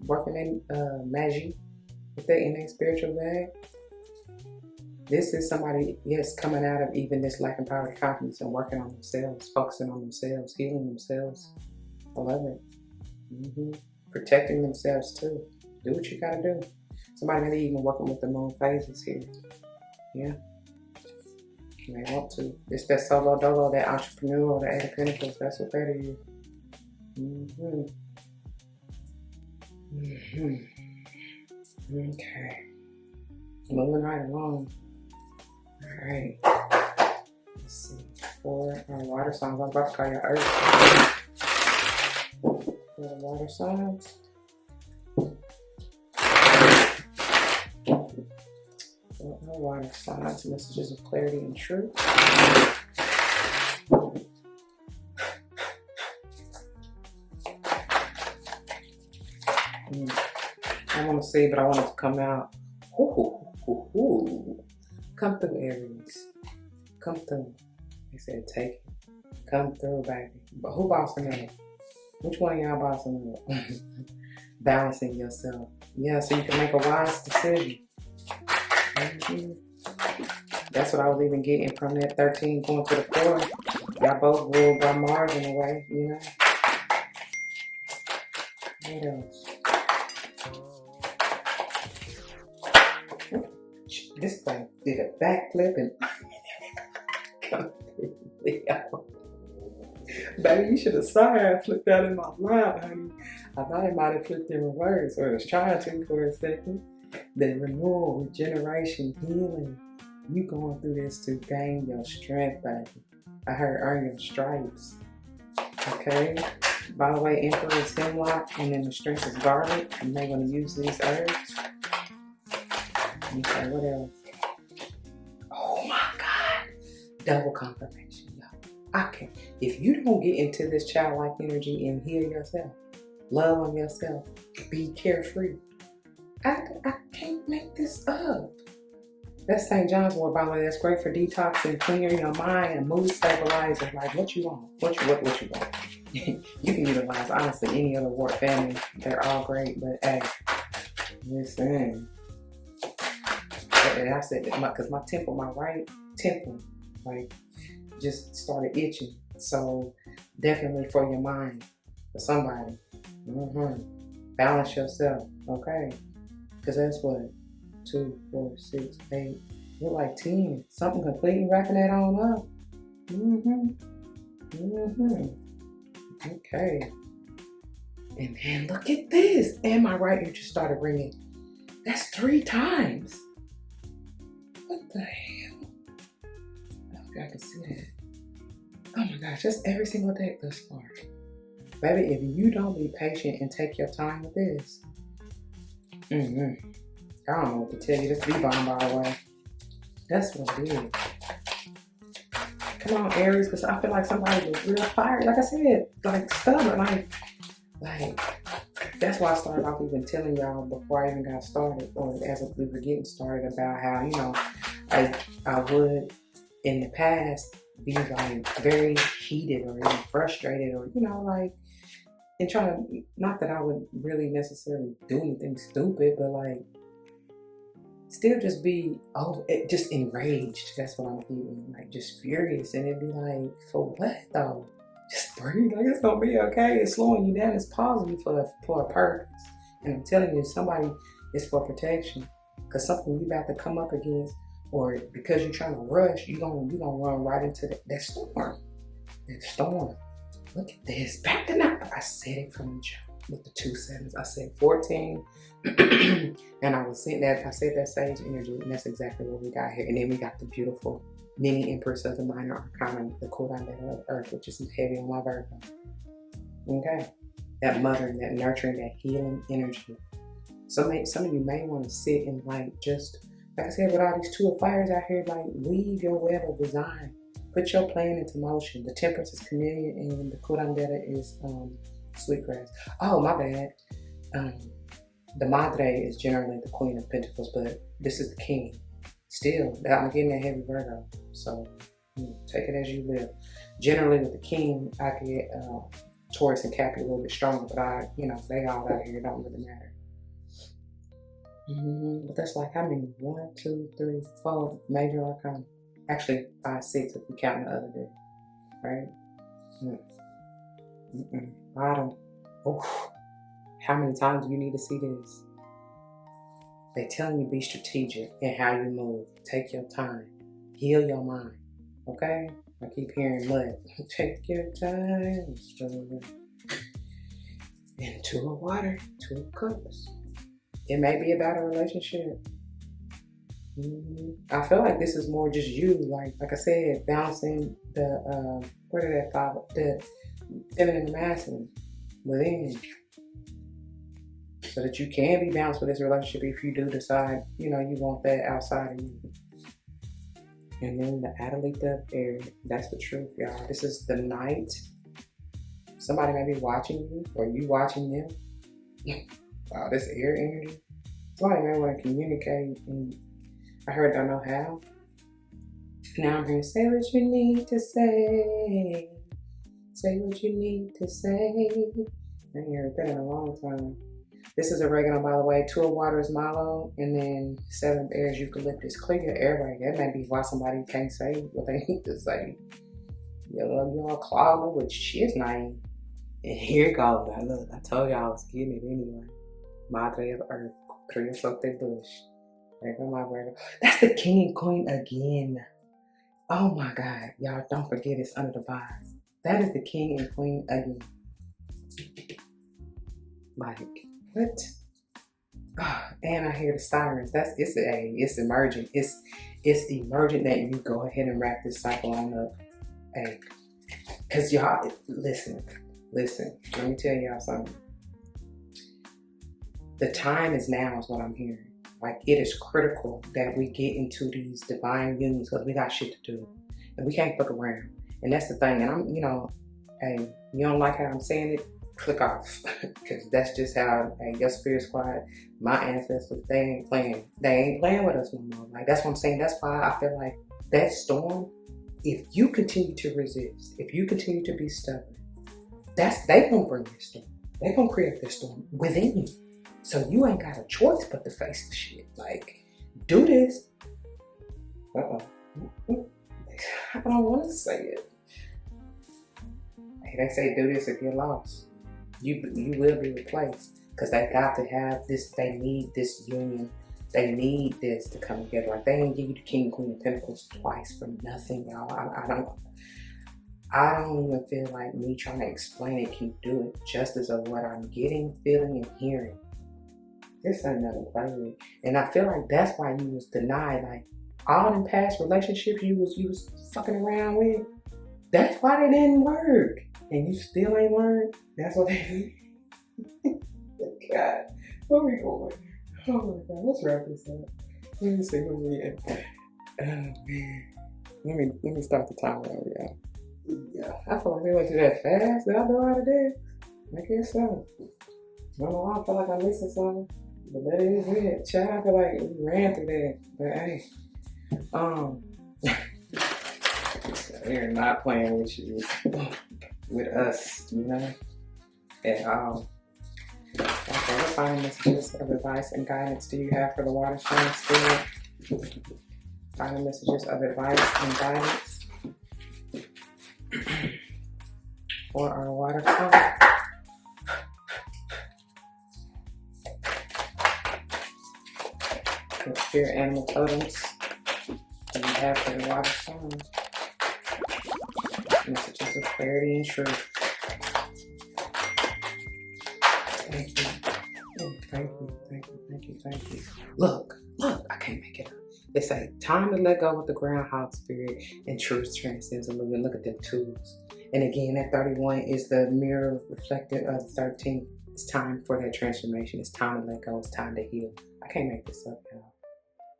working magie with that in their spiritual bag. This is somebody, yes, coming out of even this lack of power of confidence and working on themselves, focusing on themselves, healing themselves. I love it. Protecting themselves too. Do what you gotta do. Somebody maybe even working with the moon phases here. Yeah. You may want to. It's that solo dolo, that entrepreneur, the 8 of Pentacles. That's what that is. Okay. Moving right along. Alright. Let's see. For our water signs, I'm about to call you Earth. For the water signs. For our water signs, messages of clarity and truth. I want to see, but I want it to come out. Come through, Aries. Come through. They said take it. Come through, baby. But who bossing up? Which one of y'all bossing up? Balancing yourself. Yeah, so you can make a wise decision. That's what I was even getting from that 13 going to the 4. Y'all both ruled by Mars in a way, you know? What else? This thing did a backflip and come through. Baby, you should have saw her flip out in my lap, honey. I thought it might have flipped in reverse, or it was trying to for a second. The renewal, regeneration, healing. You going through this to gain your strength, baby. I heard earn your stripes. Okay? By the way, Emperor is hemlock, and then the strength is garlic. You may want to use these herbs. Okay, what else? Oh my God. Double confirmation, y'all. I can't. If you don't get into this childlike energy and heal yourself, love on yourself, be carefree, I can't make this up. That's St. John's wort, by the way. That's great for detoxing, clearing your mind, and mood stabilizer. Like, what you want? What you want? You can utilize, honestly, any other wort family. They're all great, but hey, listen. And I said that because my temple, my right temple, like, just started itching. So definitely for your mind, for somebody. Balance yourself, okay? Because that's what 2, 4, 6, 8. You're like 10. Something completely wrapping that on up. Okay. And then look at this. And my right ear just started ringing. That's 3 times. What the hell? I hope y'all can see that. Oh my gosh, just every single day thus far. Baby, if you don't be patient and take your time with this, I don't know what to tell you. This B-bomb, by the way. That's what it is. Come on, Aries, because I feel like somebody was real fiery. Like I said, like stubborn. Like that's why I started off even telling y'all before I even got started, or as we were getting started, about how, you know, I would in the past be like very heated or even frustrated, or, you know, like, and trying to, not that I would really necessarily do anything stupid, but like still just be just enraged. That's what I'm feeling, like just furious. And it'd be like, for what though? Just breathe, like it's gonna be okay. It's slowing you down. It's pausing you for a purpose. And I'm telling you, somebody is for protection, because something you about to come up against, or because you're trying to rush, you gonna run right into that storm. That storm. Look at this. Back to now. I said it from the jump with the 2 7s. I said 14. And I was saying that, I said that sage energy, and that's exactly what we got here. And then we got the beautiful mini Empress of the Minor Arcana, the codon data of Earth, which is heavy on my Virgo. Okay. That mothering, that nurturing, that healing energy. Some of you may want to sit and like just, like I said, with all these 2 of fires out here, like weave your web of design. Put your plan into motion. The Temperance is Chameleon, and the codon data is Sweetgrass. Oh, my bad. The Madre is generally the Queen of Pentacles, but this is the King. Still, I'm getting that heavy Virgo, so take it as you live. Generally with the King, I get Taurus and Capricorn a little bit stronger, but they all out here, it don't really matter. But that's like how many? 1, 2, 3, 4 major arcana. Actually 5, 6 if you count the other day, right? Bottom. Oh, how many times do you need to see this? They're telling you be strategic in how you move. Take your time. Heal your mind. Okay? I keep hearing mud. Take your time. And 2 of water, 2 of cups. It may be about a relationship. I feel like this is more just you, like I said, balancing the the feminine and masculine within, so that you can be balanced with this relationship if you do decide, you want that outside of you. And then the Adelaide of air, that's the truth, y'all. This is the night. Somebody may be watching you, or you watching them. Wow, this air energy. Somebody may want to communicate, and I heard don't know how. Now I'm here, say what you need to say. Say what you need to say. I ain't heard that in a long time. This is oregano, by the way. 2 of water is mallow, and then 7 of air is eucalyptus. Clear your airway. That may be why somebody can't say what they need to say. Y'all clogged with shit name. And here it goes. Now look, I told y'all I was getting it anyway. Madre of Earth. Clear fuck that bush. That's the King and Queen again. Oh my God. Y'all don't forget it's under the vibes. That is the King and Queen again. Like, what? Oh, and I hear the sirens. It's emergent. It's emergent that you go ahead and wrap this cycle on up. Hey, cause y'all, listen. Let me tell y'all something. The time is now is what I'm hearing. Like, it is critical that we get into these divine unions because we got shit to do. And we can't fuck around. And that's the thing. And I'm, you know, hey, you don't like how I'm saying it? Click off. Because that's just how, hey, your spirit squad, my ancestors, they ain't playing. They ain't playing with us no more. Like, that's what I'm saying. That's why I feel like that storm, if you continue to resist, if you continue to be stubborn, they gonna bring this storm. They gonna create this storm within you. So you ain't got a choice but to face the shit. Like, do this. I don't want to say it. Hey, they say do this or get lost. You will be replaced because they got to have this. They need this union. They need this to come together. Like, they ain't give you the King and Queen of Pentacles twice for nothing, y'all. I don't even feel like me trying to explain it can do it justice of what I'm getting, feeling, and hearing. This ain't nothing to play with. And I feel like that's why you was denied. Like, all them past relationships you was fucking around with, that's why they didn't work. And you still ain't learned? That's what they did. God, where we going? Oh my God, let's wrap this up. Let me see where we at. Oh man. Let me start the timer, y'all. Yeah, I feel like we went through that fast. Did I know how to do? I guess so. I don't know why I feel like I'm missing something. But that is it. Child, I feel like we ran through that. But hey, they're not playing with you, with us, you know, at all. Okay, what final messages of advice and guidance do you have for the water sign spirit? Final messages of advice and guidance for our water sign. What spirit animal totems do you have for the water sign? Messages of clarity and truth. Thank you. Thank you, thank you, thank you, thank you. Look, I can't make it up. It's like time to let go with the groundhog spirit and truth transcends illusion. Look at them tools. And again, that 31 is the mirror reflective of 13. It's time for that transformation. It's time to let go. It's time to heal. I can't make this up, y'all.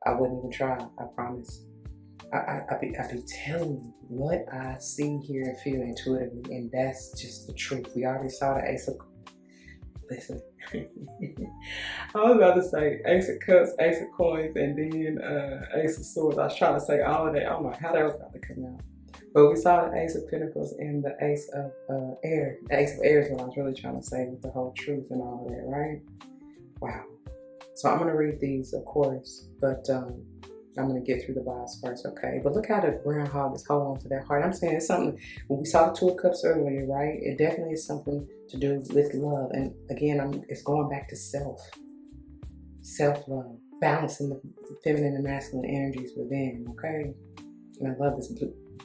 I wouldn't even try, I promise. I be telling you what I see, hear, and feel intuitively, and that's just the truth. We already saw the Ace of... Listen. I was about to say Ace of Cups, Ace of Coins, and then Ace of Swords. I was trying to say all of that. Oh my, how that was about to come out. But we saw the Ace of Pentacles and the Ace of Air. The Ace of Air is what I was really trying to say with the whole truth and all of that, right? Wow. So I'm going to read these, of course, but I'm going to get through the vibes first, okay? But look how the groundhog is holding on to that heart. I'm saying it's something, when we saw the Two of Cups earlier, right? It definitely is something to do with love. And again, it's going back to self-love, balancing the feminine and masculine energies within, okay? And I love this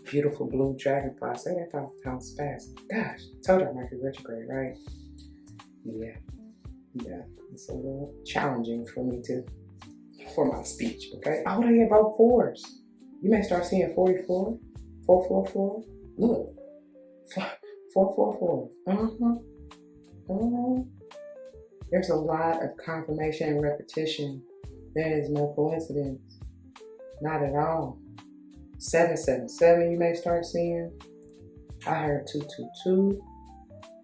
beautiful blue dragonfly. Say that 5 times fast. Gosh, I told you I'm Mercury retrograde, right? Yeah, it's a little challenging for me for my speech, okay? Oh, they about fours. You may start seeing 44, 444. Look, 444. There's a lot of confirmation and repetition. There is no coincidence. Not at all. 777 you may start seeing. I heard 222.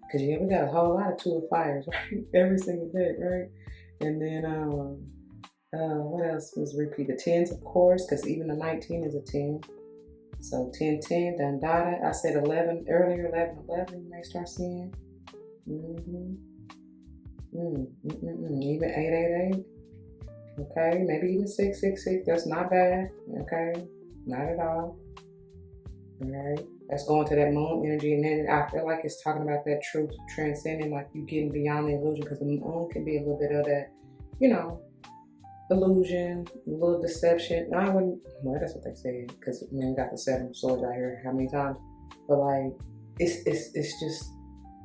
Because yeah, we got a whole lot of 2 of fires, right? Every single day, right? And then what else was repeated? 10s, of course, because even the 19 is a 10. So 10, 10, Dandada. I said 11 earlier, 11, 11 you may start seeing. Even 888. Okay, maybe even 666. That's not bad. Okay, not at all. All right, that's going to that moon energy, and then I feel like it's talking about that truth transcending, like you getting beyond the illusion, because the moon can be a little bit of that, you know, illusion, a little deception. And I wouldn't, well, that's what they say, because we got the 7 of Swords out here how many times, but like it's just,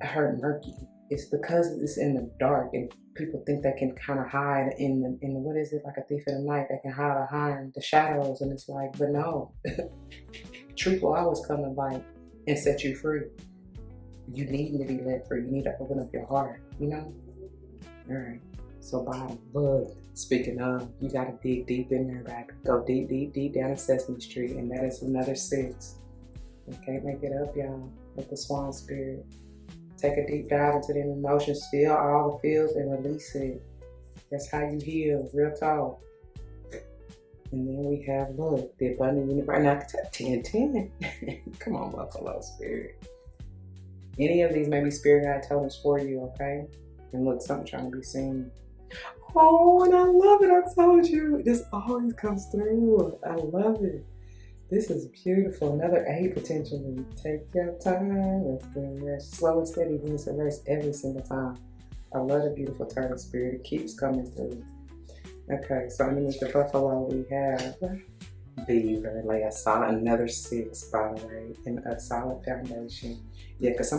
I heard murky. It's because it's in the dark, and people think they can kind of hide in the what is it, like a thief in the night, they can hide behind the shadows, and it's like, but no. Truth will always come to light and set you free. You need to be let free. You need to open up your heart, you know? All right. So bottom, look, speaking of, you gotta dig deep in there, baby. Go deep, deep, deep down to Sesame Street, and that is another 6. You can't make it up, y'all, with the swan spirit. Take a deep dive into the emotions, feel all the feels, and release it. That's how you heal, real talk. And then we have, look, the abundant universe. Now, 10. Come on, Buffalo Spirit. Any of these may be Spirit Guide totals for you, okay? And look, something trying to be seen. Oh, and I love it. I told you. This always comes through. I love it. This is beautiful. Another 8 potentially. Take your time. Let's do rest. Slow and steady means to rest every single time. I love the beautiful turtle spirit. It keeps coming through. Okay, so underneath the buffalo we have beaver, like a solid, another 6 by the way, and a solid foundation. Yeah, because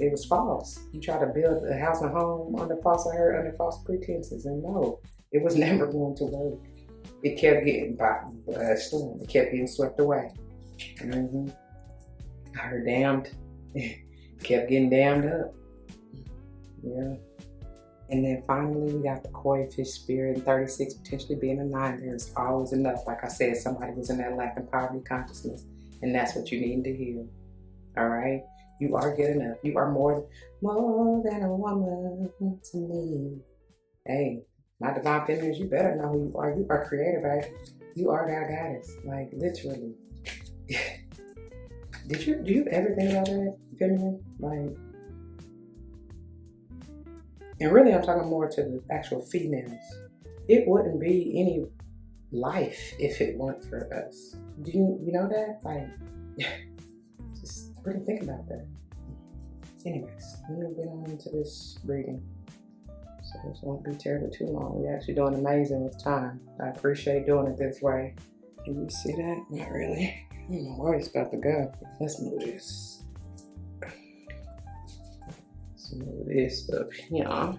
it was false. You try to build a house and home under false pretenses, and no, it was never going to work. It kept getting storm. It kept getting swept away. I heard damned. Kept getting dammed up. Yeah. And then finally, we got the koi fish spirit, and 36 potentially being a 9. There's always enough. Like I said, somebody was in that lack and poverty consciousness, and that's what you need to heal. All right? You are good enough. You are more than a woman to me. Hey, my divine feminines, you better know who you are. You are creator, baby. You are that goddess. Like, literally. Do you ever think about that, feminine? Like, and really, I'm talking more to the actual females. It wouldn't be any life if it weren't for us. Do you know that? Like, just really think about that. Anyways, let me get on into this reading. So this won't be terribly too long. We're actually doing amazing with time. I appreciate doing it this way. Can you see that? Not really. I don't know where it's about to go. Let's move this. Move this up here, and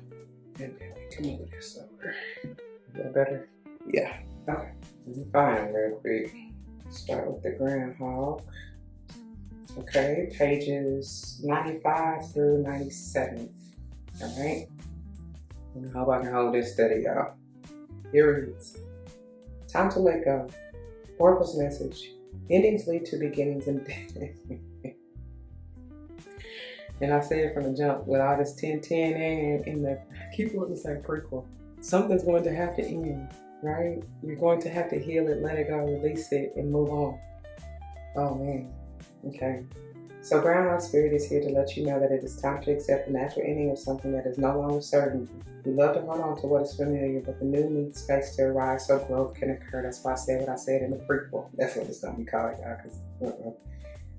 then we can move this over. Is that better? Yeah. Okay. Let me find real quick. Start with the groundhog. Okay, pages 95 through 97. All right. I hope I can hold this steady, y'all. Here it is. Time to let go. Oracle's message. Endings lead to beginnings and And I said from the jump, with all this 10-10 and the, I keep wanting to say prequel, something's going to have to end, right? You're going to have to heal it, let it go, release it, and move on. Oh man, okay. So Groundhog Spirit is here to let you know that it is time to accept the natural ending of something that is no longer certain. We love to hold on to what is familiar, but the new needs space to arise so growth can occur. That's why I said what I said in the prequel. That's what it's going to be called, y'all, because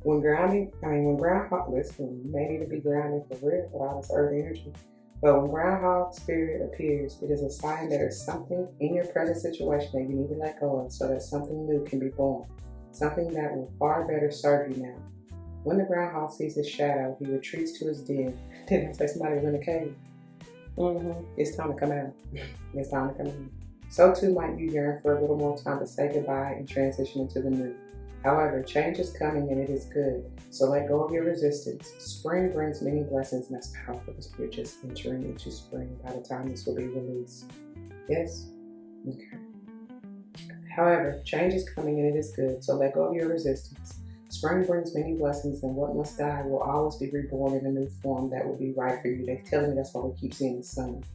when groundhog, listen, you may need to be grounded for real with all this earth energy. But when groundhog spirit appears, it is a sign there is something in your present situation that you need to let go of so that something new can be born. Something that will far better serve you now. When the groundhog sees his shadow, he retreats to his den. Didn't I say somebody was in a cave? It's time to come out. It's time to come out. So too might you yearn for a little more time to say goodbye and transition into the new. However, change is coming and it is good, so let go of your resistance. Spring brings many blessings, and that's powerful because we're just entering into spring by the time this will be released. Yes? Okay. However, change is coming and it is good, so let go of your resistance. Spring brings many blessings, and what must die will always be reborn in a new form that will be right for you. They're telling me that's why we keep seeing the sun.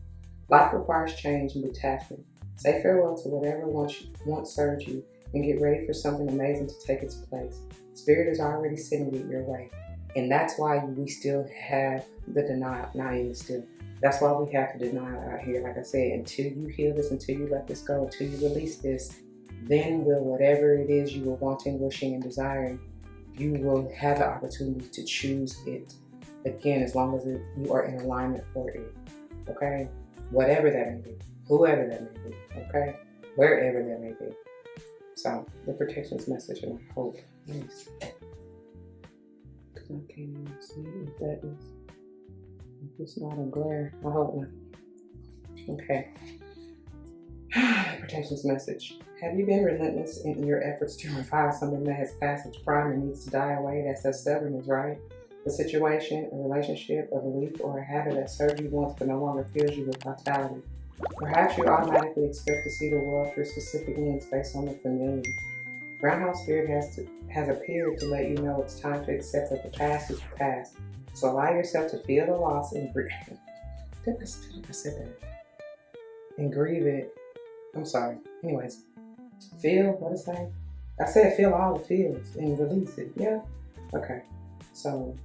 Life requires change and detachment. Say farewell to whatever once served you, and get ready for something amazing to take its place. Spirit is already sending it your way. And that's why we still have the denial. Not even still. That's why we have the denial out here. Like I said, until you heal this, until you let this go, until you release this, then will whatever it is you were wanting, wishing, and desiring, you will have the opportunity to choose it. Again, as long as you are in alignment for it. Okay? Whatever that may be. Whoever that may be. Okay? Wherever that may be. So, the protections message, and I hope, yes. Because I can't even see if that is, if it's not a glare, I hope not. Okay. Protections message. Have you been relentless in your efforts to revive something that has passed its prime and needs to die away? That's that stubbornness, right? A situation, a relationship, a belief, or a habit that served you once but no longer fills you with vitality. Perhaps you automatically expect to see the world through specific lens based on the familiar. Groundhog Spirit has appeared to let you know it's time to accept that the past is the past. So allow yourself to feel the loss and grieve. Did I say that? And grieve it. I'm sorry. Anyways, feel, what is that? I said feel all the feels and release it. Yeah? Okay. So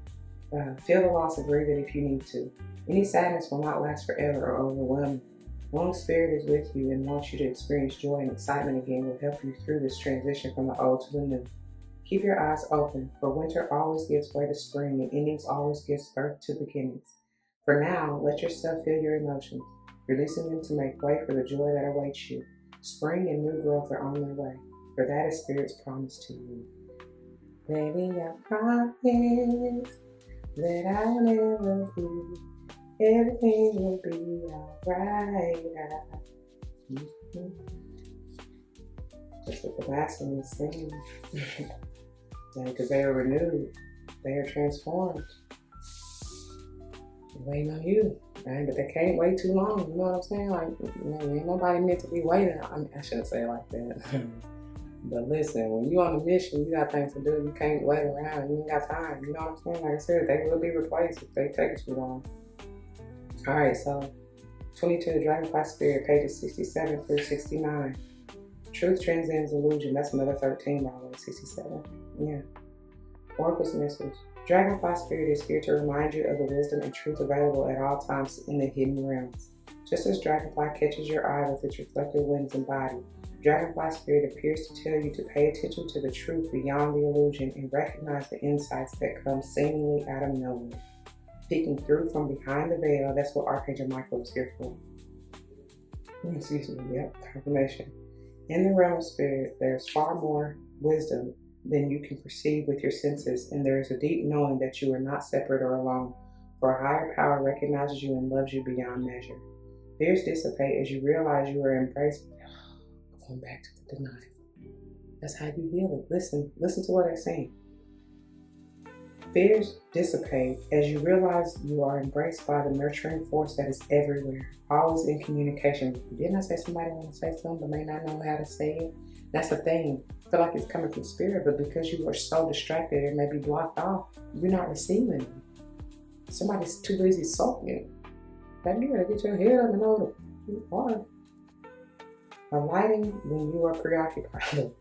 feel the loss and grieve it if you need to. Any sadness will not last forever or overwhelm you. Long Spirit is with you and wants you to experience joy and excitement again will help you through this transition from the old to the new. Keep your eyes open, for winter always gives way to spring and endings always gives birth to beginnings. For now, let yourself feel your emotions, releasing them to make way for the joy that awaits you. Spring and new growth are on their way, for that is Spirit's promise to you. Baby, I promise that I'll never leave. Everything will be alright. That's what the last one is saying. Because they are renewed, they are transformed. They're waiting on you, right? But they can't wait too long. You know what I'm saying? Like, ain't nobody meant to be waiting. I shouldn't say it like that. But listen, when you on a mission, you got things to do. You can't wait around. You ain't got time. You know what I'm saying? Like I said, they will be replaced if they take too long. All right, so 22, Dragonfly Spirit, pages 67 through 69. Truth transcends illusion. That's another 13, by the way, 67. Yeah. Oracle's message. Dragonfly Spirit is here to remind you of the wisdom and truth available at all times in the hidden realms. Just as Dragonfly catches your eye with its reflective wings and body, Dragonfly Spirit appears to tell you to pay attention to the truth beyond the illusion and recognize the insights that come seemingly out of nowhere. Peeking through from behind the veil, that's what Archangel Michael is here for. Excuse me, yep, confirmation. In the realm of spirit, there's far more wisdom than you can perceive with your senses, and there is a deep knowing that you are not separate or alone, for a higher power recognizes you and loves you beyond measure. Fears dissipate as you realize you are embraced. Going back to the denial. That's how you heal it. Listen to what I'm saying. Fears dissipate as you realize you are embraced by the nurturing force that is everywhere, always in communication with you. Didn't I say somebody want to say something but may not know how to say it? That's the thing. I feel like it's coming from spirit, but because you are so distracted and maybe blocked off, you're not receiving it. Somebody's too busy sulking. That girl, get your head up and over the water. Alighting when you are preoccupied.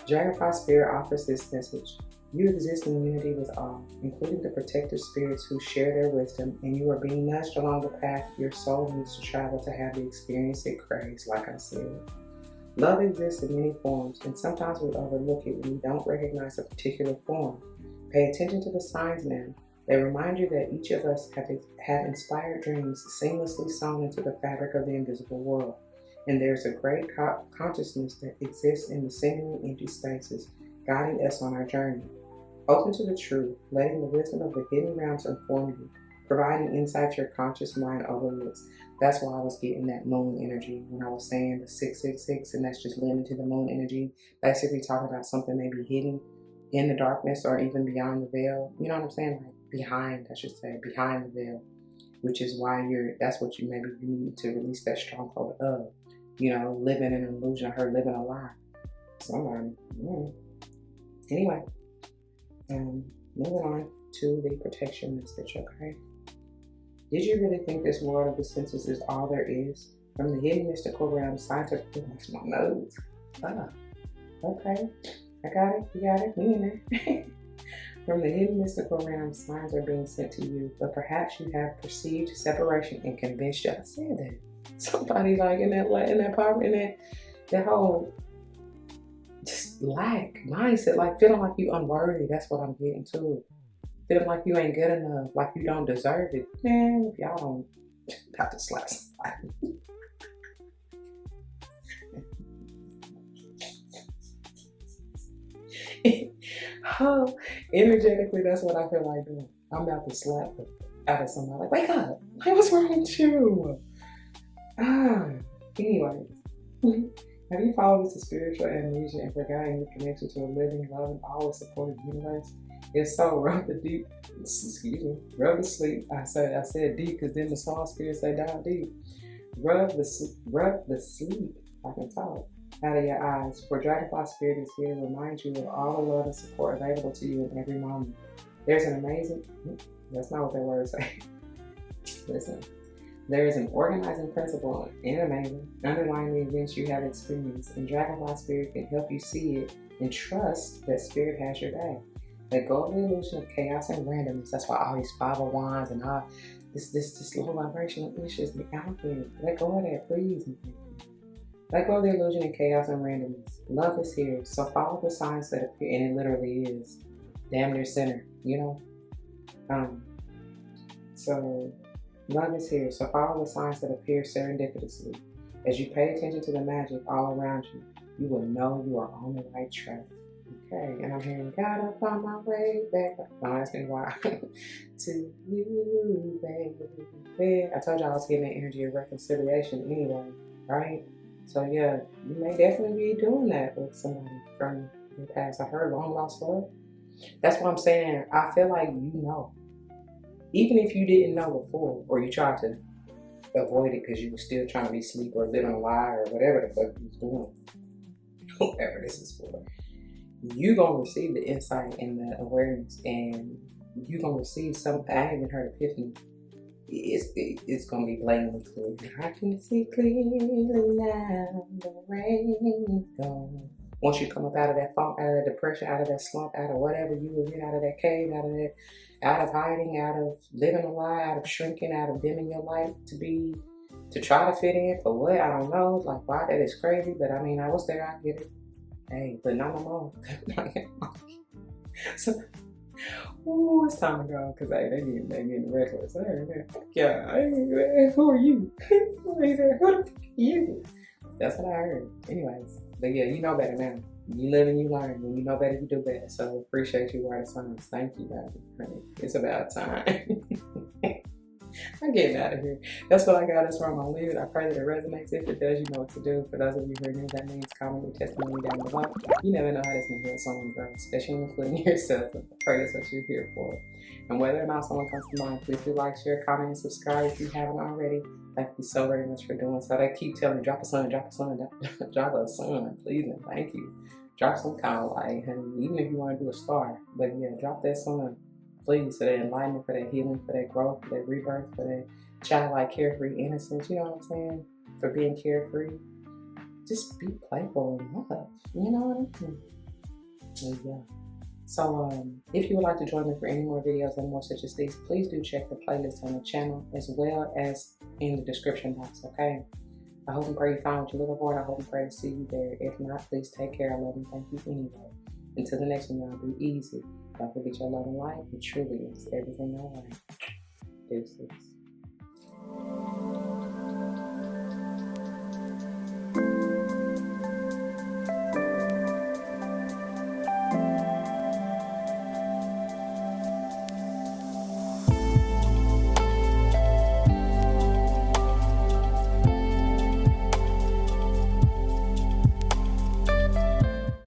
Dragonfly Spirit offers this message. You exist in unity with all, including the protective spirits who share their wisdom, and you are being nudged along the path your soul needs to travel to have the experience it craves, like I said. Love exists in many forms, and sometimes we overlook it when we don't recognize a particular form. Pay attention to the signs now. They remind you that each of us have inspired dreams seamlessly sewn into the fabric of the invisible world, and there's a great consciousness that exists in the seemingly empty spaces, guiding us on our journey. Open to the truth, letting the wisdom of the hidden realms inform you, providing insight your conscious mind overlooks. That's why I was getting that moon energy when I was saying the 666, and that's just leaning to the moon energy. Basically talking about something maybe hidden in the darkness or even beyond the veil. You know what I'm saying? Like behind, I should say, behind the veil. Which is why that's what you need to release that stronghold of. You know, living in an illusion of her living a lie. Somebody. Anyway, moving on to the protection message, okay? Did you really think this world of the senses is all there is? From the hidden mystical realm, scientific, that's my nose. Okay, I got it, you got it, me in there. From the hidden mystical realm, signs are being sent to you, but perhaps you have perceived separation and convinced you. I said that. Somebody like in that power, in that whole just lack mindset, like feeling like you unworthy. That's what I'm getting to. Feeling like you ain't good enough, like you don't deserve it. Man, if y'all don't have to slap somebody. Oh, energetically, that's what I feel like doing. I'm about to slap out of somebody. Like, wake up! Like, what's wrong with you? Anyways. Have you fallen into spiritual amnesia and forgotten your connection to a living, loving, always supportive universe? If so, rub the sleep. I said deep because then the small spirits say down deep. Rub the sleep, I can talk, out of your eyes. For Dragonfly Spirit is here to remind you of all the love and support available to you in every moment. There's an amazing, that's not what that word say. Listen. There is an organizing principle in amazing underlying the events you have experienced, and Dragonfly Spirit can help you see it and trust that Spirit has your back. Let go of the illusion of chaos and randomness. That's why all these 5 of Wands and all this low vibrational issues be out there. Let go of that, please. Let go of the illusion of chaos and randomness. Love is here, so follow the signs that appear, and it literally is damn near center, you know. So love is here, so follow the signs that appear serendipitously. As you pay attention to the magic all around you, you will know you are on the right track. Okay, and I'm hearing, gotta find my way back. Don't ask me why. To you, baby. I told you I was getting the energy of reconciliation anyway, right? So yeah, you may definitely be doing that with somebody from your past. I heard long lost love. That's what I'm saying. I feel like you know. Even if you didn't know before, or you tried to avoid it because you were still trying to be asleep or living a lie or whatever the fuck you was doing, whatever this is for, you gonna receive the insight and the awareness, and you gonna receive something. I haven't heard epiphany. It's gonna be blatantly clear. I can see clearly now, the rain is gone. Once you come up out of that funk, out of that depression, out of that slump, out of whatever you were in, out of that cave, out of hiding, out of living a lie, out of shrinking, out of dimming your light to try to fit in for what? I don't know. Like, why? That is crazy. But I mean, I was there. I get it. Hey, but not no more. So, ooh, it's time to go because hey, they getting reckless. Yeah, who are you? Who the fuck are you? That's what I heard. Anyways, but yeah, you know better now. You live and you learn. When you know better, you do better. So appreciate you, writing signs. Thank you, baby. It's about time. I'm getting out of here. That's what I got. That's where I'm gonna leave it. I pray that it resonates. If it does, you know what to do. For those of you who are new, that means comment your testimony down below. You never know how this may help someone grow, especially including yourself. I pray that's what you're here for. And whether or not someone comes to mind, please do like, share, comment, and subscribe if you haven't already. Thank you so very much for doing so. They keep telling me, drop a sun, drop a sun, drop a sun, please and thank you. Drop some kind of light, honey, even if you want to do a star. But yeah, drop that sun, please, for that enlightenment, for that healing, for that growth, for that rebirth, for that childlike, carefree innocence. You know what I'm saying? For being carefree. Just be playful and love. You know what I mean? And yeah. So if you would like to join me for any more videos and more such as these, please do check the playlist on the channel as well as in the description box, okay? I hope and pray you found what you're looking for, and I hope and pray to see you there. If not, please take care. I love and thank you anyway. Until the next one, y'all, be easy. Don't forget your love and light. It truly is everything I want. Deuces.